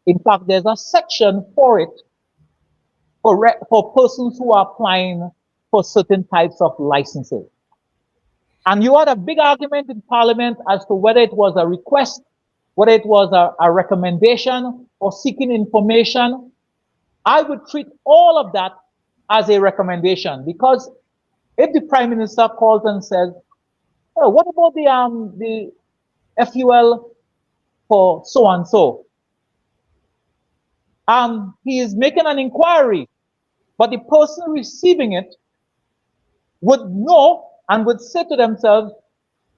In fact, there's a section for it for persons who are applying for certain types of licenses. And you had a big argument in Parliament as to whether it was a request, whether it was a recommendation or seeking information. I would treat all of that as a recommendation, because if the Prime Minister calls and says, oh, what about the FUL for so and so? He is making an inquiry, but the person receiving it would know and would say to themselves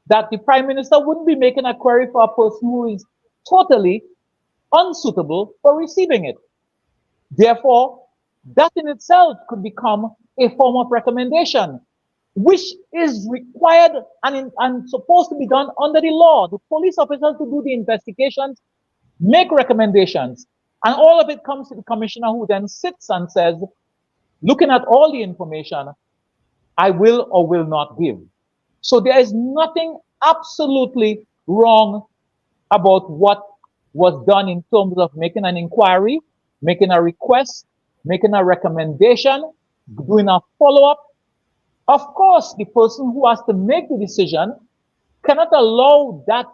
that the Prime Minister wouldn't be making a query for a person who is totally unsuitable for receiving it. Therefore, that in itself could become a form of recommendation, which is required and supposed to be done under the law. The police officers who do the investigations make recommendations, and all of it comes to the commissioner, who then sits and says, looking at all the information, I will or will not give. So there is nothing absolutely wrong about what was done in terms of making an inquiry, making a request, making a recommendation, doing a follow-up. Of course, the person who has to make the decision cannot allow that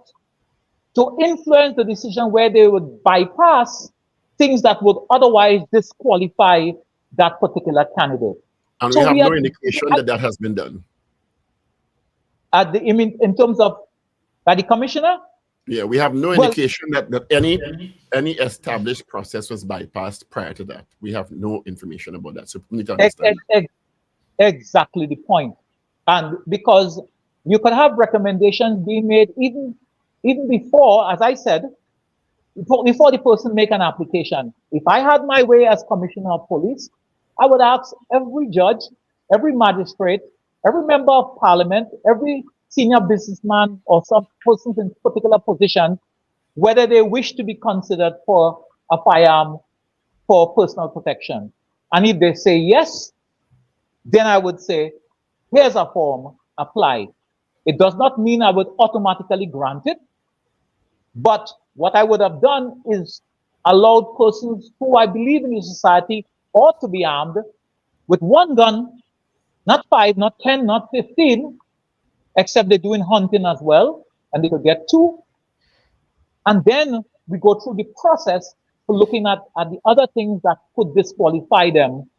to influence the decision where they would bypass things that would otherwise disqualify that particular candidate. And so we have no indication that that has been done. In terms of by the commissioner? Yeah, we have no indication that any established process was bypassed prior to that. We have no information about that. So we need to understand. Exactly the point. And because you could have recommendations being made even before, as I said, before the person make an application. If I had my way as Commissioner of Police, I would ask every judge, every magistrate, every member of parliament, every senior businessman or some persons in particular position, whether they wish to be considered for a firearm for personal protection. And if they say yes, then I would say, here's a form, apply. It does not mean I would automatically grant it, but what I would have done is allowed persons who I believe in the society ought to be armed with one gun, not 5, not 10, not 15, except they're doing hunting as well, and they could get 2. And then we go through the process for looking at the other things that could disqualify them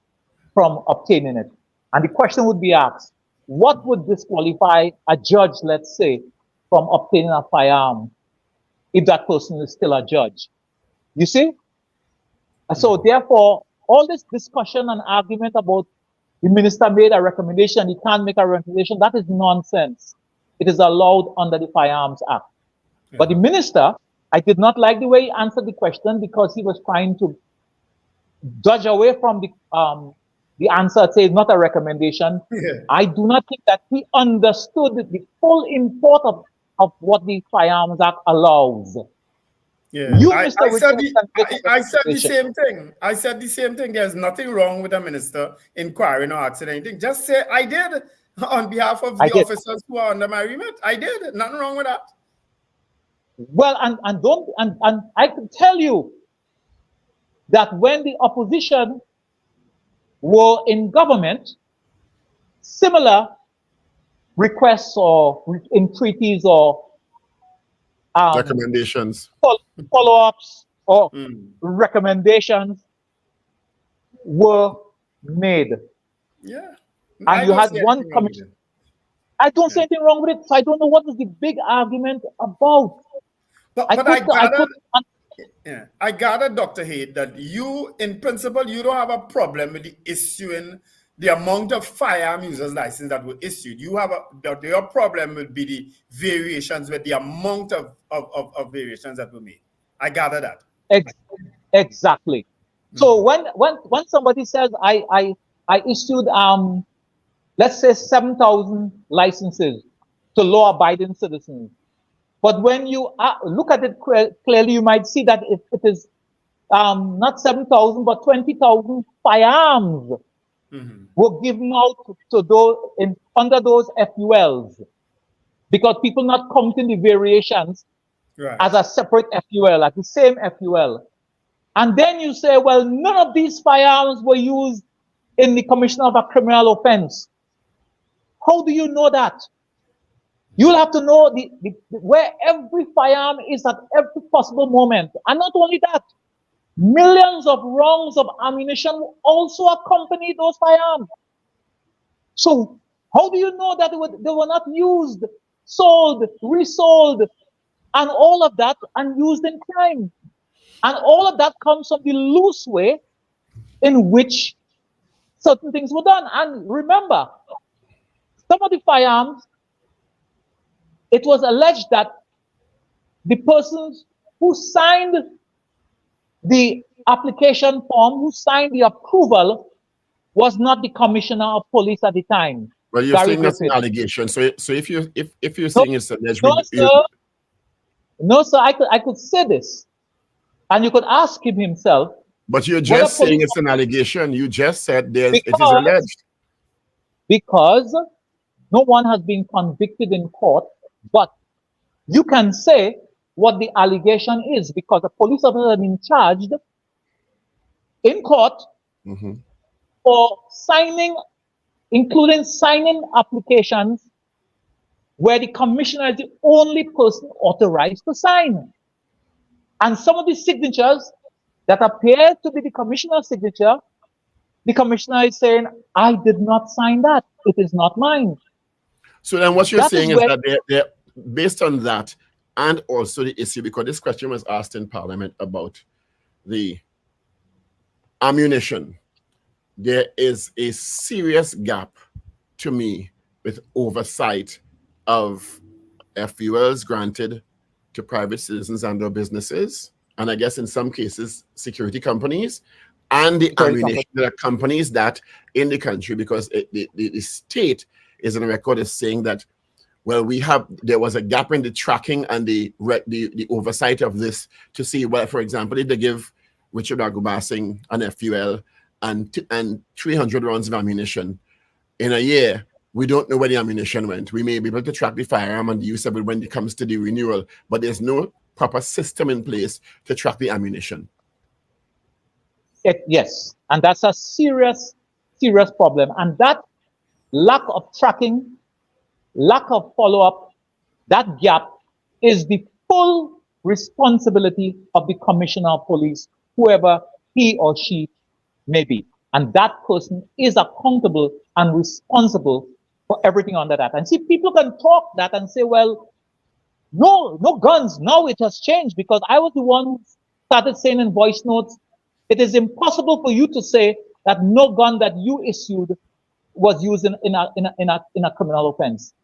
from obtaining it. And the question would be asked, what would disqualify a judge, let's say, from obtaining a firearm if that person is still a judge? You see? So therefore, all this discussion and argument about the minister made a recommendation, he can't make a recommendation, that is nonsense. It is allowed under the Firearms Act. Yeah. But the minister, I did not like the way he answered the question, because he was trying to dodge away from the answer, say it's not a recommendation. Yeah. I do not think that he understood the full import of what the Firearms Act allows. Yeah, I said the same thing. I said the same thing. There's nothing wrong with a minister inquiring or asking anything. Just say, I did, on behalf of the officers who are under my remit. I did. Nothing wrong with that. Well, and I can tell you that when the opposition were in government, similar requests or in treaties or recommendations, follow-ups or recommendations were made. Yeah. And you had one commission. I don't see anything wrong with it, so I don't know what is the big argument about. I gathered, Dr. Haid, that you, in principle, you don't have a problem with the issuing the amount of firearm users license that were issued. You have your problem would be the variations with the amount of variations that were made. I gather that. Exactly. So when somebody says I issued let's say 7,000 licenses to law-abiding citizens, but when you look at it clearly, you might see that it is not 7,000 but 20,000 firearms were given out to those under those FULs, because people not counting the variations as a separate FUL, as the same FUL. And then you say, well, none of these firearms were used in the commission of a criminal offense. How do you know that? You'll have to know where every firearm is at every possible moment. And not only that, millions of rounds of ammunition also accompany those firearms. So how do you know that they were not used, sold, resold, and all of that, and used in crime? And all of that comes from the loose way in which certain things were done. And remember, some of the firearms, it was alleged that the persons who signed the application form, who signed the approval, was not the commissioner of police at the time. Well, you're saying that's an allegation. So if you're saying it's alleged, no, sir. I could say this, and you could ask him himself. But you're just saying it's an allegation. You just said it is alleged. Because no one has been convicted in court, but you can say what the allegation is, because the police officer has been charged in court for signing, including signing applications where the commissioner is the only person authorized to sign. And some of the signatures that appear to be the commissioner's signature, the commissioner is saying, I did not sign that. It is not mine. So then what you're saying is that they're based on that, and also the issue, because this question was asked in Parliament about the ammunition. There is a serious gap, to me, with oversight of FULs granted to private citizens and their businesses, and I guess in some cases, security companies, and the ammunition companies that in the country, because the state is on record as saying that, well, there was a gap in the tracking and the oversight of this to see, well, for example, if they give Richard Ragoobarsingh an FUL and 300 rounds of ammunition in a year, we don't know where the ammunition went. We may be able to track the firearm and the use of it when it comes to the renewal, but there's no proper system in place to track the ammunition. Yes, and that's a serious problem. And that lack of tracking, lack of follow-up, that gap is the full responsibility of the commissioner of police, whoever he or she may be. And that person is accountable and responsible for everything under that. And see, people can talk that and say, well, no guns. Now it has changed, because I was the one who started saying in voice notes, it is impossible for you to say that no gun that you issued was used in a criminal offense.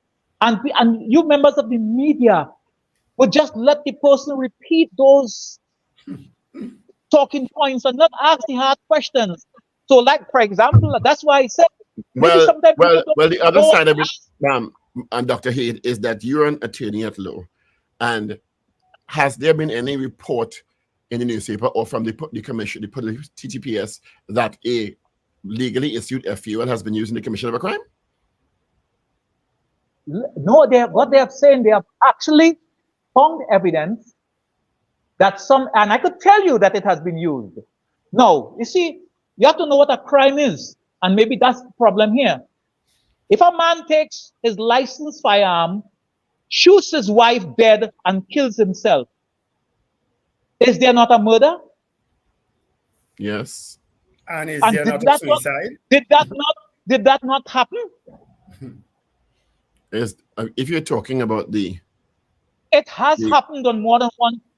And you members of the media would just let the person repeat those talking points and not ask the hard questions. So, like, for example, that's why I said, well, the other side of it, and Dr. Haid, is that you're an attorney at law. And has there been any report in the newspaper or from the commission, the TTPS, that a legally issued FUL has been used in the commission of a crime? No, what they have said, they have actually found evidence that and I could tell you that it has been used. No, you see, you have to know what a crime is, and maybe that's the problem here. If a man takes his licensed firearm, shoots his wife dead, and kills himself, is there not a murder? Yes. And is And there not a suicide? Did that not happen? If you're talking about it has happened on more than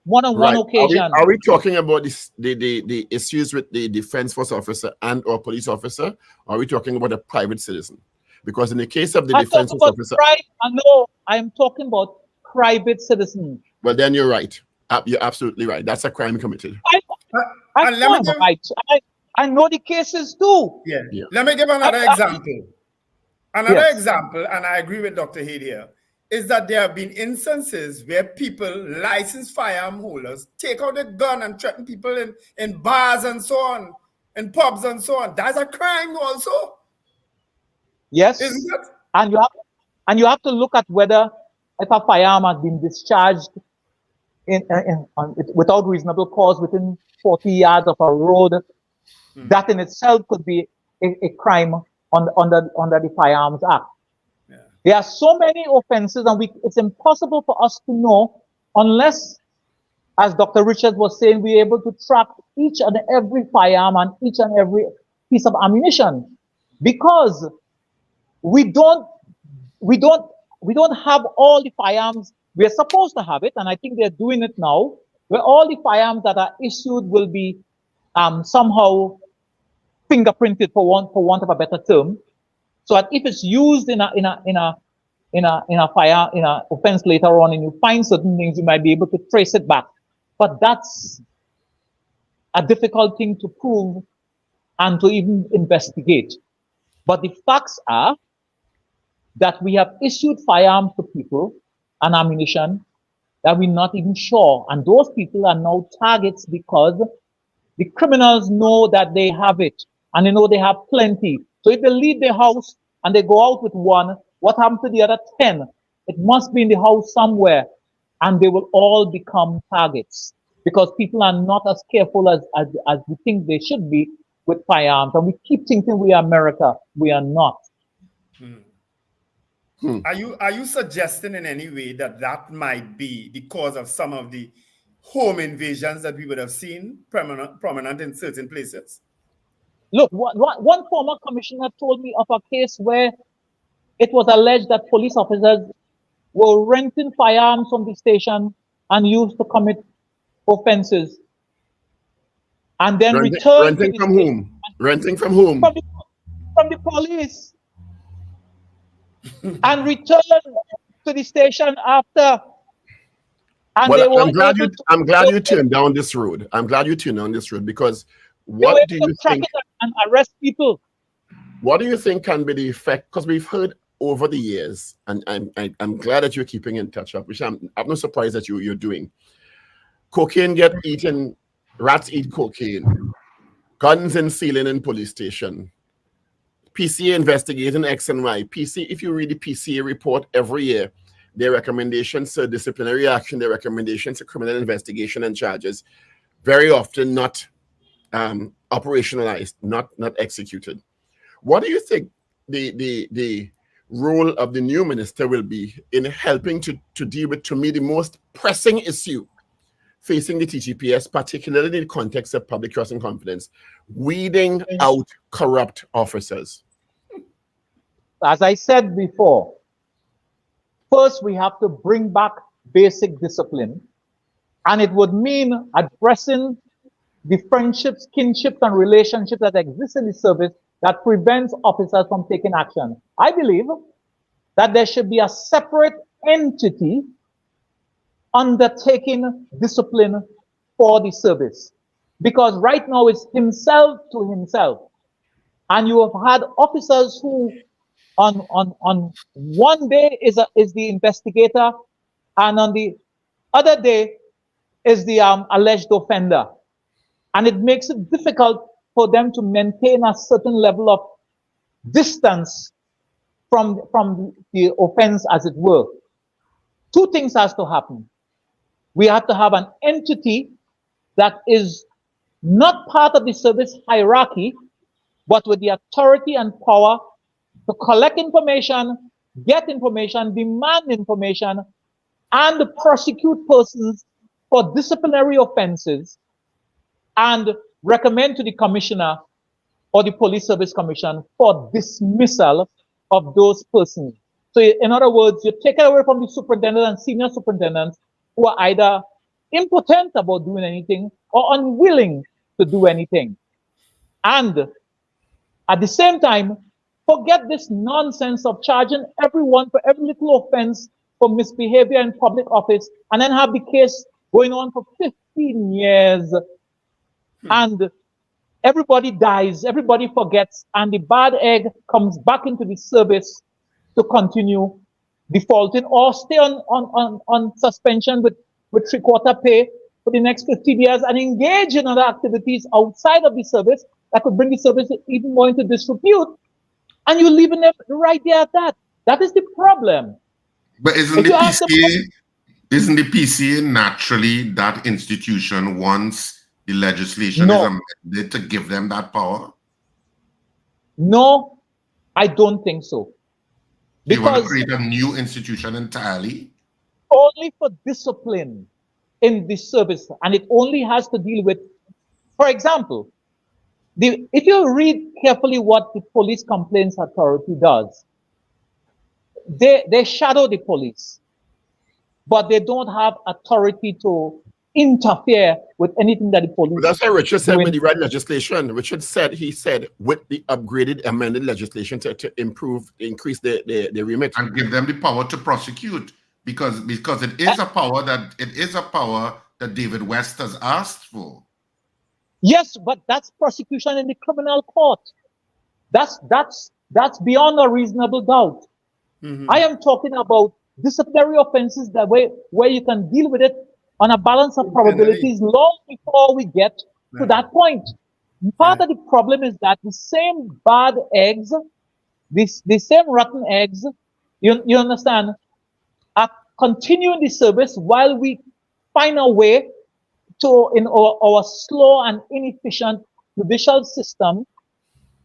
one occasion. Are we talking about the issues with the defense force officer and or police officer? Or are we talking about a private citizen? Because in the case of the defense force officer, I'm talking about private citizens. Well, then you're right. You're absolutely right. That's a crime committed. I know the cases too. Yeah. Let me give another example. Another example, and I agree with Dr. Haid here, is that there have been instances where people, licensed firearm holders, take out a gun and threaten people in bars and so on, in pubs and so on. That's a crime also. Yes. Isn't it? And you have to look at whether if a firearm has been discharged without reasonable cause within 40 yards of a road, that in itself could be a crime under the Firearms Act. Yeah. There are so many offenses, and it's impossible for us to know unless, as Dr. Richards was saying, we're able to track each and every firearm and each and every piece of ammunition, because we don't have all the firearms. We're supposed to have it, and I think they're doing it now, where all the firearms that are issued will be somehow fingerprinted, for want of a better term, so that if it's used in a offense later on, and you find certain things, you might be able to trace it back. But that's a difficult thing to prove and to even investigate. But the facts are that we have issued firearms to people and ammunition that we're not even sure, and those people are now targets because the criminals know that they have it, and they know they have plenty. So if they leave their house and they go out with one, what happened to the other 10? It must be in the house somewhere, and they will all become targets because people are not as careful as we think they should be with firearms. And we keep thinking we are America. We are not. Are you suggesting in any way that might be the cause of some of the home invasions that we would have seen prominent in certain places? Look, one former commissioner told me of a case where it was alleged that police officers were renting firearms from the station and used to commit offenses, and then renting from whom? Renting from whom? From the police, and return to the station after. And well, I'm glad you turned down this road. I'm glad you turned down this road, because what do you think? And arrest people. What do you think can be the effect? Because we've heard over the years, and I'm glad that you're keeping in touch, which I'm not surprised that you're doing. Cocaine get eaten, rats eat cocaine, guns and sealing in police station, PCA investigating X and Y. If you read the PCA report every year, their recommendations to disciplinary action, their recommendations to criminal investigation and charges, very often not operationalized, not executed. What do you think the role of the new minister will be in helping to deal with, to me, the most pressing issue facing the TTPS, particularly in the context of public trust and confidence, weeding out corrupt officers? As I said before, first we have to bring back basic discipline, and it would mean addressing the friendships, kinships, and relationships that exist in the service that prevents officers from taking action. I believe that there should be a separate entity undertaking discipline for the service, because right now it's himself to himself, and you have had officers who on one day is the investigator, and on the other day is the alleged offender, and it makes it difficult for them to maintain a certain level of distance from the offense, as it were. Two things has to happen. We have to have an entity that is not part of the service hierarchy, but with the authority and power to collect information, get information, demand information, and prosecute persons for disciplinary offenses, and recommend to the commissioner or the police service commission for dismissal of those persons. So in other words, you take it away from the superintendent and senior superintendents who are either impotent about doing anything or unwilling to do anything. And at the same time, forget this nonsense of charging everyone for every little offense for misbehavior in public office and then have the case going on for 15 years. And everybody dies, everybody forgets, and the bad egg comes back into the service to continue defaulting or stay on suspension with 3/4 pay for the next 15 years and engage in other activities outside of the service that could bring the service even more into disrepute, and you're leaving them right there at that. That is the problem. But isn't the PCA naturally that institution once the legislation is amended to give them that power? No, I don't think so. You want to create a new institution entirely? Only for discipline in the service, and it only has to deal with, for example, if you read carefully what the Police Complaints Authority does, they shadow the police, but they don't have authority to interfere with anything that the police. But that's what Richard said when he read legislation. Richard said with the upgraded, amended legislation to increase the remit and give them the power to prosecute, because it is a power that David West has asked for. Yes, but that's prosecution in the criminal court. That's beyond a reasonable doubt. I am talking about disciplinary offenses that where you can deal with it on a balance of probabilities long before we get to that point. Part of the problem is that the same bad eggs, the same rotten eggs, you understand, are continuing the service while we find a way to, in our slow and inefficient judicial system,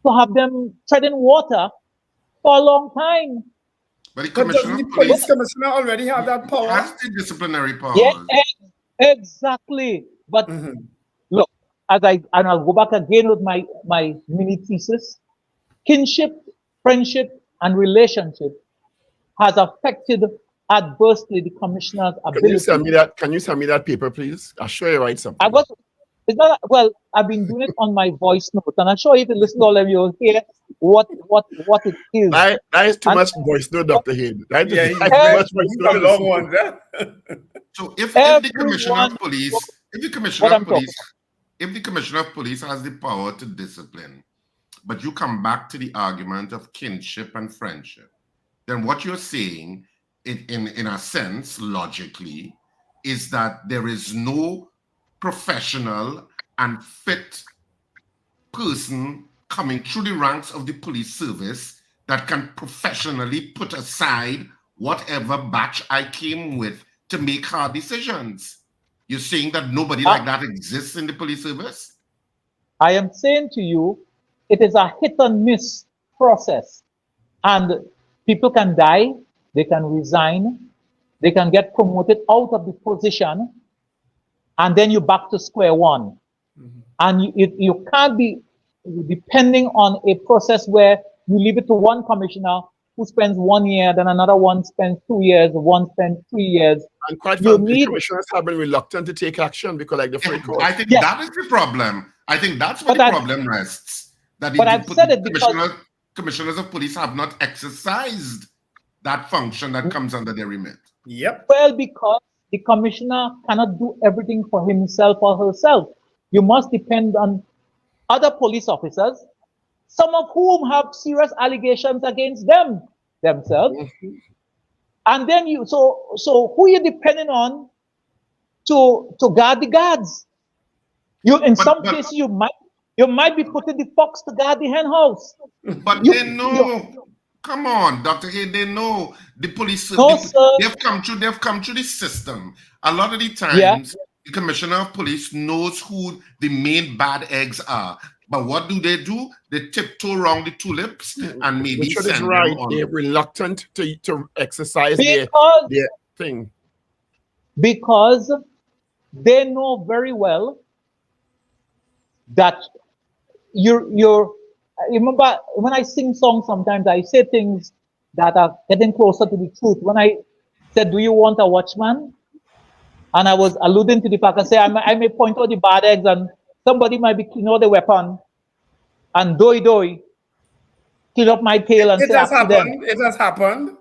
to have them treading water for a long time. But the police commissioner already have that power. Has the disciplinary powers. Yeah, exactly. But look, and I'll go back again with my mini thesis. Kinship, friendship, and relationship has affected adversely the commissioner's ability. Can you send me that paper, please? I'll show you right something. I've been doing it on my voice note, and I'm sure if you listen to all of you, you'll hear what it is. That is too much voice note, Dr. Hayden. That is too much voice note. Long ones, So if the commissioner of police, if the commissioner of police has the power to discipline, but you come back to the argument of kinship and friendship, then what you're saying, in a sense, logically, is that there is no professional and fit person coming through the ranks of the police service that can professionally put aside whatever batch I came with to make hard decisions. You're saying that nobody like that exists in the police service? I am saying to you, it is a hit and miss process. And people can die, they can resign, they can get promoted out of the position, and then you're back to square one. And you can't be depending on a process where you leave it to one commissioner who spends 1 year, then another one spends 2 years, one spends 3 years. And quite frankly, commissioners have been reluctant to take action because, like the free court. I think that is the problem. I think that's where the problem rests. Commissioners of police have not exercised that function that comes under their remit. Yep. Well, because the commissioner cannot do everything for himself or herself. You must depend on other police officers, some of whom have serious allegations against themselves. And then so who are you depending on to guard the guards? In some cases you might be putting the fox to guard the hen house. But they know. Come on, Dr. Hay, they know the police. They've come through the system. A lot of the times, the commissioner of police knows who the main bad eggs are. But what do? They tiptoe around the tulips and maybe Richard is send right. them on. They're reluctant to exercise their thing. Because they know very well that you're remember when I sing songs, sometimes I say things that are getting closer to the truth. When I said, "Do you want a watchman?" and I was alluding to the fact, I say I may point out the bad eggs and somebody might be cleaning out the weapon and doy clean up my tail and it say has accident. happened. It has happened.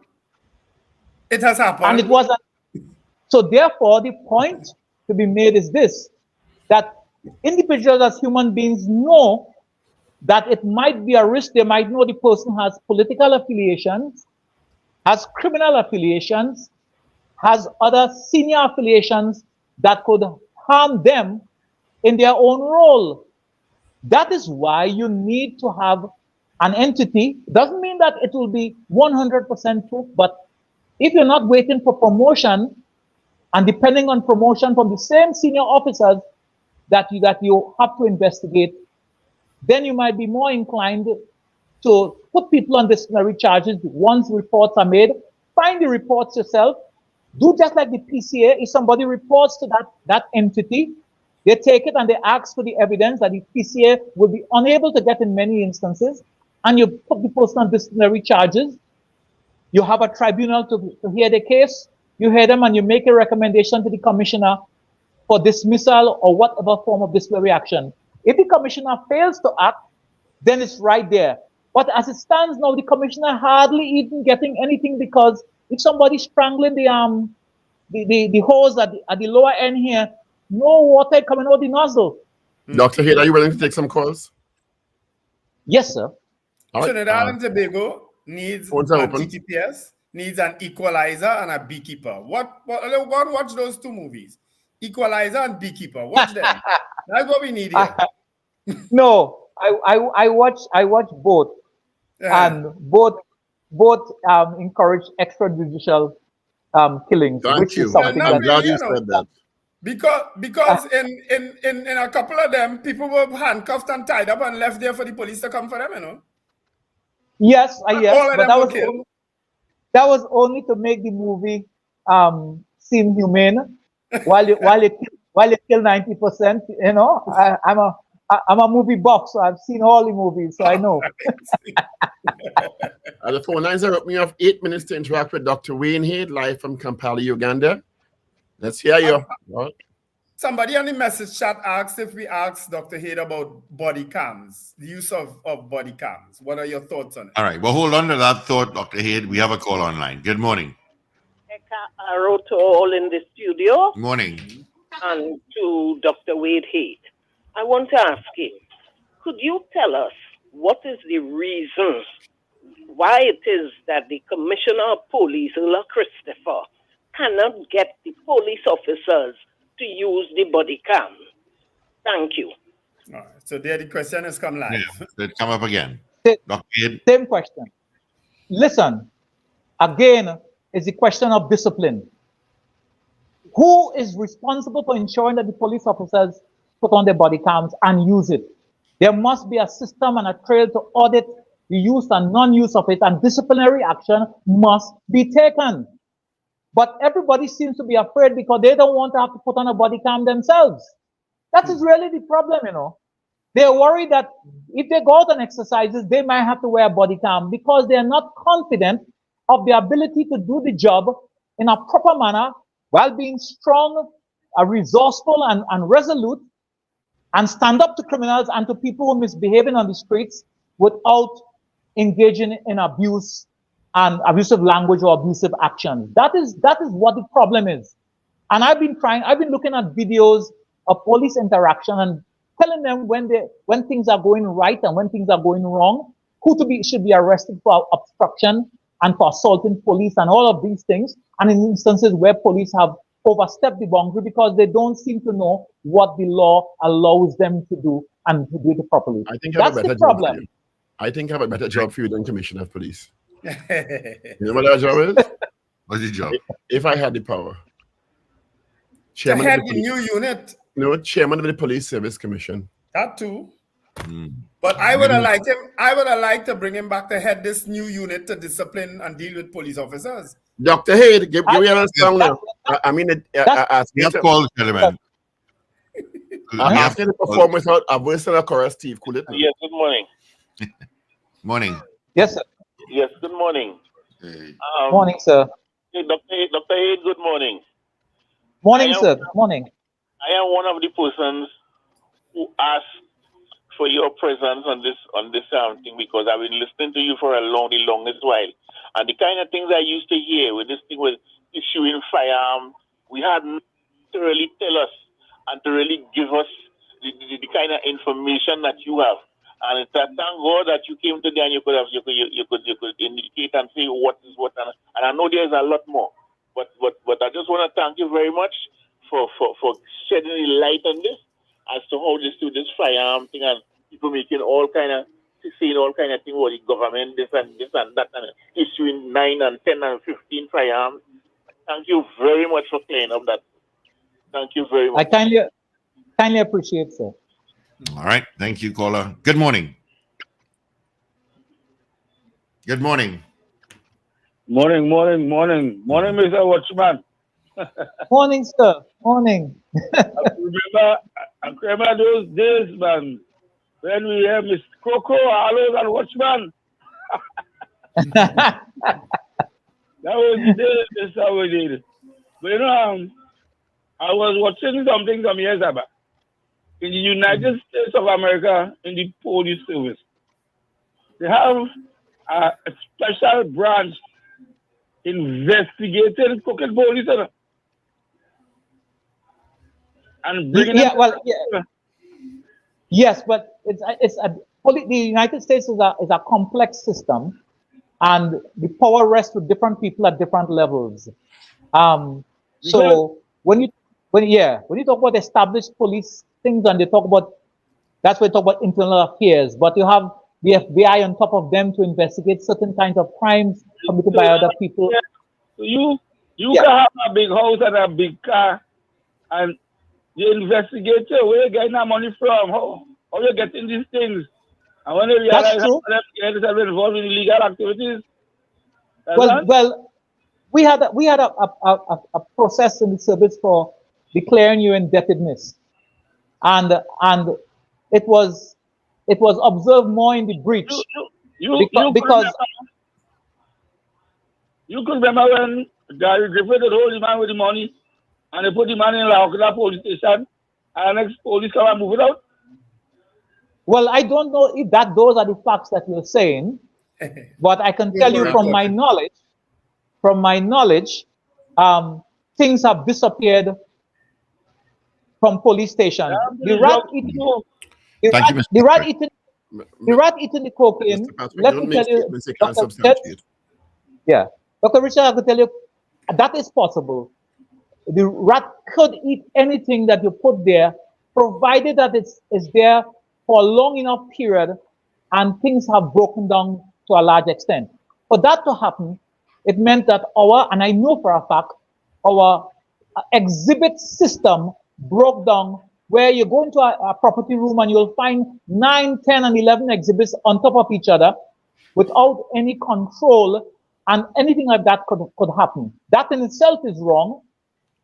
It has happened. And it wasn't. So therefore, the point to be made is this, that individuals as human beings know that it might be a risk. They might know the person has political affiliations, has criminal affiliations, has other senior affiliations that could harm them in their own role. That is why you need to have an entity. Doesn't mean that it will be 100% true, but if you're not waiting for promotion and depending on promotion from the same senior officers that you have to investigate, then you might be more inclined to put people on disciplinary charges once reports are made. Find the reports yourself. Do just like the PCA. If somebody reports to that entity, they take it and they ask for the evidence that the PCA will be unable to get in many instances, and you put the person on disciplinary charges. You have a tribunal to hear the case. You hear them and you make a recommendation to the commissioner for dismissal or whatever form of disciplinary action. If the commissioner fails to act, then it's right there. But as it stands now, the commissioner hardly even getting anything, because if somebody's strangling the hose at the lower end here, no water coming out the nozzle. Dr. Hill, are you willing to take some calls? Yes, sir. Trinidad and Tobago needs an TTPS, needs an equalizer and a beekeeper. Watch those two movies. Equalizer and beekeeper. Watch them. That's what we need here. No, I watch both. And both encourage extrajudicial killings. Thank you. I'm glad you said that. Because in a couple of them, people were handcuffed and tied up and left there for the police to come for them, you know. Yes, yes, but that was only to make the movie seem humane. while you kill 90%, you know. I'm a movie buff, so I've seen all the movies, so I know. The phone lines are open. We have 8 minutes to interact with Dr. Wayne Head, live from Kampala, Uganda. Let's hear you. Somebody on the message chat asked if we asked Dr. Head about body cams, the use of body cams. What are your thoughts on it? All right. Well, hold on to that thought, Dr. Head. We have a call online. Good morning. I wrote to all in the studio. Morning. And to Dr. Wade Head. I want to ask him, could you tell us what is the reason why it is that the Commissioner of Police, Ulla Christopher, cannot get the police officers to use the body cam? Thank you. All right. So there the question has come live. Yeah, it come up again. Same question. Listen, again, is the question of discipline. Who is responsible for ensuring that the police officers put on their body cams and use it? There must be a system and a trail to audit the use and non-use of it, and disciplinary action must be taken. But everybody seems to be afraid because they don't want to have to put on a body cam themselves. That is really the problem, you know. They're worried that if they go out on exercises, they might have to wear a body cam because they're not confident of their ability to do the job in a proper manner while being strong, resourceful, and resolute, and stand up to criminals and to people who are misbehaving on the streets without engaging in abuse and abusive language or abusive action. That is what the problem is. And I've been looking at videos of police interaction and telling them when things are going right and when things are going wrong, should be arrested for obstruction and for assaulting police and all of these things. And in instances where police have overstepped the boundary because they don't seem to know what the law allows them to do and to do it properly. I think that's the problem. I think I have a better job for you than Commissioner of Police. You know what that job is? What's your job? If I had the power. To head the new unit. No, chairman of the Police Service Commission. That too. But I would have liked him. I would have liked to bring him back to head this new unit to discipline and deal with police officers. Dr. Haid, give me an answer now. I mean, We have calls, gentlemen. I'm asking to perform without a voice and a chorus, Steve. Cool it? Yes, good morning. Morning. Yes, sir. Yes, good morning. Morning, sir. Hey, Dr. Haid, good morning. Morning, sir. Morning. I am one of the persons who asked for your presence on this thing because I've been listening to you for the longest while. And the kind of things I used to hear with this thing with issuing firearm, we had to really tell us and to really give us the kind of information that you have. And it's thank God that you came today and you could indicate and say what is what. And I know there's a lot more. But I just want to thank you very much for shedding the light on this as to how this firearm thing and people making all kind of saying all kind of things about the government, this and that, and issuing 9 and 10 and 15 firearms. Thank you very much for clearing up that. Thank you very much. I kindly appreciate, sir. All right. Thank you, caller. Good morning. Good morning. Morning, Mr. Watchman. Morning, sir. Morning. I remember those days, man, when we have Mr. Coco, Aloes, and Watchman. That was the day, that's how we did it. But you know, I was watching something some years back. In the United States of America, in the police service, they have a special branch investigating crooked police and bringing Yes, but the United States is a complex system, and the power rests with different people at different levels. So when you talk about established police things, and that's when they talk about internal affairs. But you have the FBI on top of them to investigate certain kinds of crimes committed by other people. So you can have a big house and a big car, and the investigator, where you getting that money from? How you getting these things? And when they realize how they're involved in illegal activities. Well, we had a process in the service for declaring you indebtedness, and it was observed more in the breach because you could remember when Gary Griffith had hold the man with the money and they put the man in La police station and the next police come and move it out. Well, I don't know if those are the facts that you're saying, but I can tell you from my knowledge, things have disappeared from police stations. The rat eating the cocaine. Let me tell you, Dr. Richard, I could tell you that is possible. The rat could eat anything that you put there, provided that it's there for a long enough period and things have broken down to a large extent. For that to happen, it meant that and I know for a fact, our exhibit system broke down, where you go into a property room and you'll find 9, 10, and 11 exhibits on top of each other without any control, and anything like that could happen. That in itself is wrong,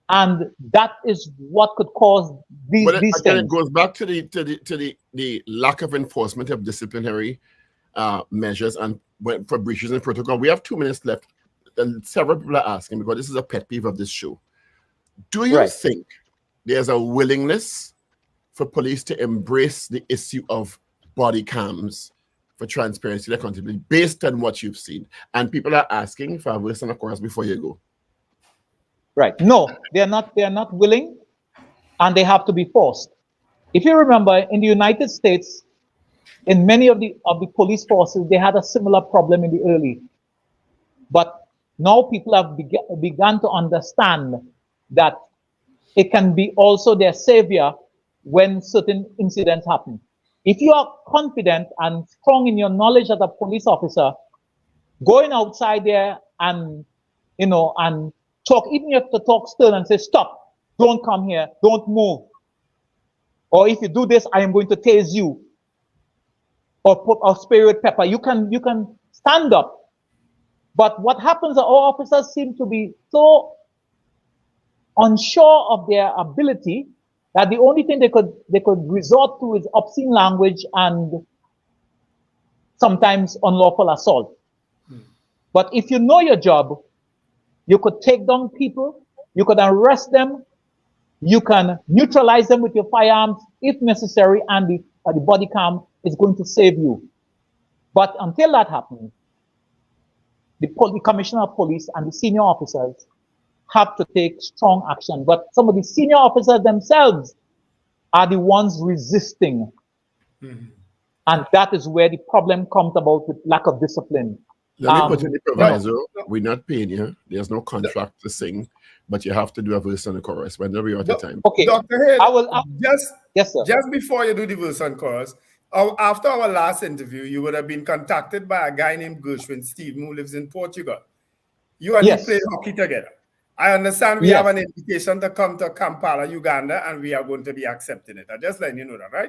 and that is what could cause these things. It goes back to the lack of enforcement of disciplinary measures and for breaches in protocol. We have 2 minutes left, and several people are asking, because this is a pet peeve of this show. Do you think there's a willingness for police to embrace the issue of body cams for transparency and accountability based on what you've seen? And people are asking for a verse and a chorus before you go. Right. No, they are not willing, and they have to be forced. If you remember, in the United States, in many of the police forces, they had a similar problem in the early. But now people have begun to understand that it can be also their savior when certain incidents happen. If you are confident and strong in your knowledge as a police officer, going outside there and talk, even if you have to talk still and say, stop, don't come here, don't move. Or if you do this, I am going to tase you. or spray you with pepper. You can stand up. But what happens, our officers seem to be so unsure of their ability that the only thing they could resort to is obscene language and sometimes unlawful assault. But if you know your job, you could take down people, you could arrest them, you can neutralize them with your firearms if necessary, and the body cam is going to save you. But until that happens, the commissioner of police and the senior officers have to take strong action. But some of the senior officers themselves are the ones resisting. And that is where the problem comes about with lack of discipline. Let me put in the proviso. We're not paying you. There's no contract to sing, but you have to do a verse and a chorus whenever you're at the time. Okay. Dr. Hill, yes, sir. Just before you do the verse and chorus, after our last interview, you would have been contacted by a guy named Gershwin Stephen who lives in Portugal. You and he play hockey together. I understand we have an invitation to come to Kampala, Uganda, and we are going to be accepting it. I'm just letting you know that, right?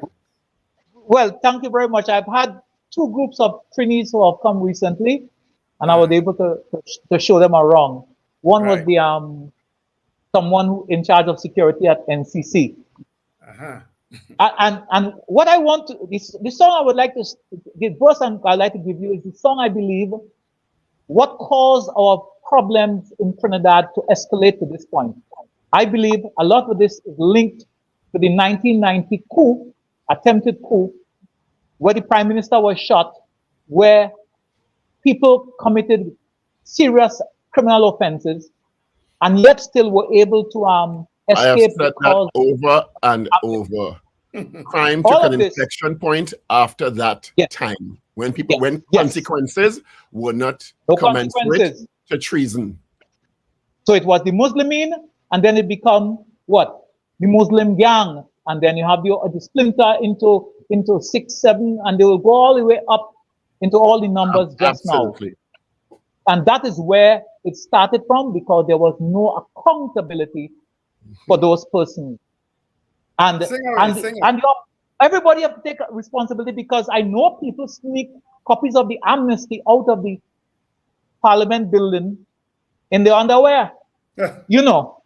Well, thank you very much. I've had 2 groups of trainees who have come recently, and I was able to show them around. One was the someone who in charge of security at NCC. And what I want to the song I would like to give verse and I'd like to give you is the song I believe what caused our problems in Trinidad to escalate to this point. I believe a lot of this is linked to the 1990 coup, attempted coup, where the prime minister was shot, where people committed serious criminal offenses and yet still were able to escape. I have said that over and over. Crime took an inflection point after that time when people when consequences were not commensurate to treason. So it was the Muslimin, and then it become what? The Muslim gang, and then you have the splinter into 6, 7, and they will go all the way up into all the numbers just now. And that is where it started from, because there was no accountability for those persons. And everybody have to take responsibility, because I know people sneak copies of the amnesty out of the Parliament building in their underwear, you know,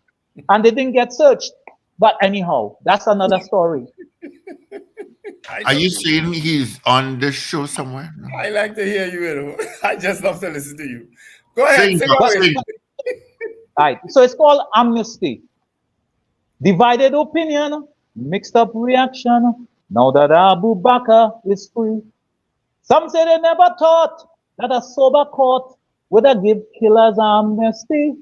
and they didn't get searched. But anyhow, that's another story. Are you saying he's on this show somewhere? No. I like to hear you. I just love to listen to you. Go ahead. Sing. Right. So it's called amnesty. Divided opinion, mixed up reaction. Now that Abu Bakr is free, some say they never thought that a sober court would have give killers amnesty.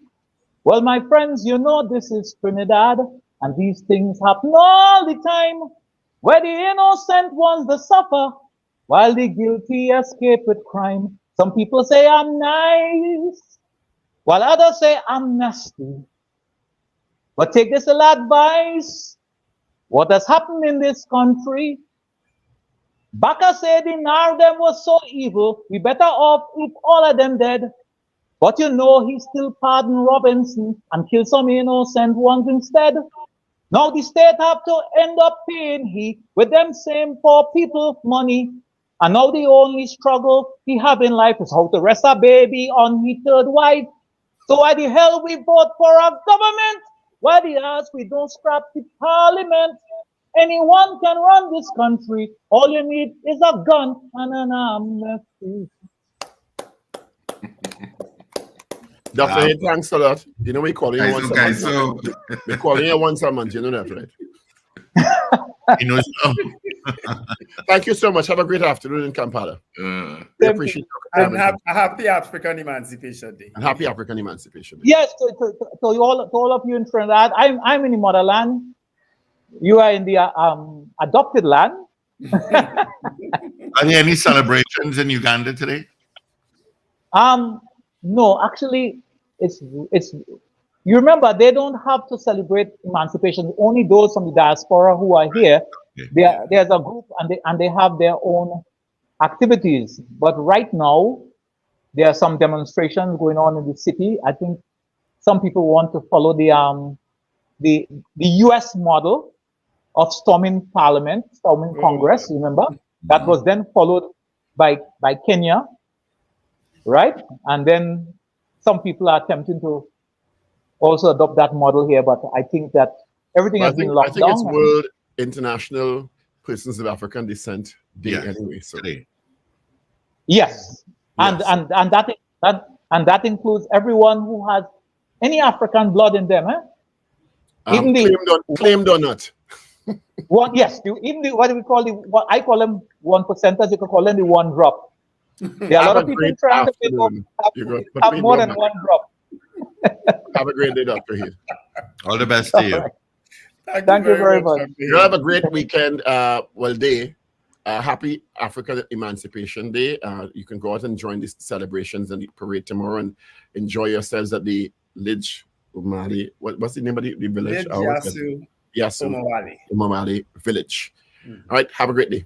Well, my friends, you know this is Trinidad, and these things happen all the time, where the innocent ones they suffer, while the guilty escape with crime. Some people say I'm nice, while others say I'm nasty. But take this little advice. What has happened in this country? Baka said in them was so evil, we better off if all of them dead. But you know he still pardoned Robinson and killed some innocent ones instead. Now the state have to end up paying he with them same poor people money. And now the only struggle he have in life is how to rest a baby on his 3rd wife. So why the hell we vote for a government? Why the ass we don't scrap the parliament? Anyone can run this country. All you need is a gun and an amnesty. Dr. Hey, thanks a lot. You know we calling you once a month. So we're calling you once a month. You know that, right? He knows. Thank you so much. Have a great afternoon in Kampala. We appreciate you. And happy African Emancipation Day. And happy African Emancipation Day. Yes, to all of you in Trinidad. I'm in the motherland. You are in the adopted land. Are there any celebrations in Uganda today? No, actually, it's you remember they don't have to celebrate emancipation. Only those from the diaspora who are here. There's a group and they have their own activities. But right now, there are some demonstrations going on in the city. I think some people want to follow the U.S. model of storming Parliament, storming Congress. Remember, That was then followed by Kenya, right? And then some people are attempting to also adopt that model here, but I think that everything has been locked down. I think it's World International Persons of African Descent Day anyway. So yes. And that includes everyone who has any African blood in them, even claimed or not. Yes, even what do we call what I call them 1%ers, you could call them the one drop. There are a lot of people trying to have more than one drop. Have a great day, Dr. Heath. All the best to you. Right. Thank you very much. You have a great weekend. Day. Happy African Emancipation Day. You can go out and join these celebrations and the parade tomorrow and enjoy yourselves at the Lidge Umali. What's the name of the village? Umali Village. All right. Have a great day.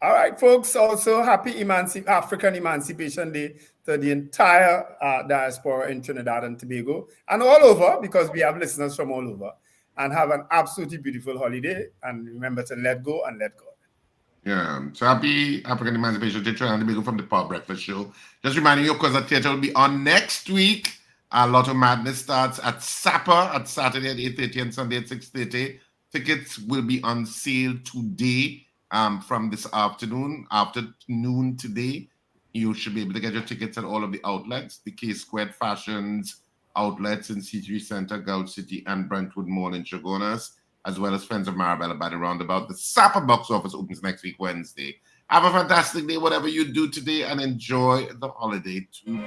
All right, folks. Also, happy African Emancipation Day to the entire diaspora in Trinidad and Tobago and all over, because we have listeners from all over. And have an absolutely beautiful holiday. And remember to let go and let God. Yeah. So happy African Emancipation Day, Trinidad and Tobago from the Power Breakfast Show. Just reminding you, of course, that theater will be on next week. A Lot of Madness starts at Sapa at Saturday at 8:30 and Sunday at 6:30. Tickets will be on sale today. From this after noon today. You should be able to get your tickets at all of the outlets, the K-Squared Fashions outlets in C3 Center, Gulf City, and Brentwood Mall in Chagonas, as well as Friends of Marabella by the roundabout. The Sapa box office opens next week, Wednesday. Have a fantastic day, whatever you do today, and enjoy the holiday too.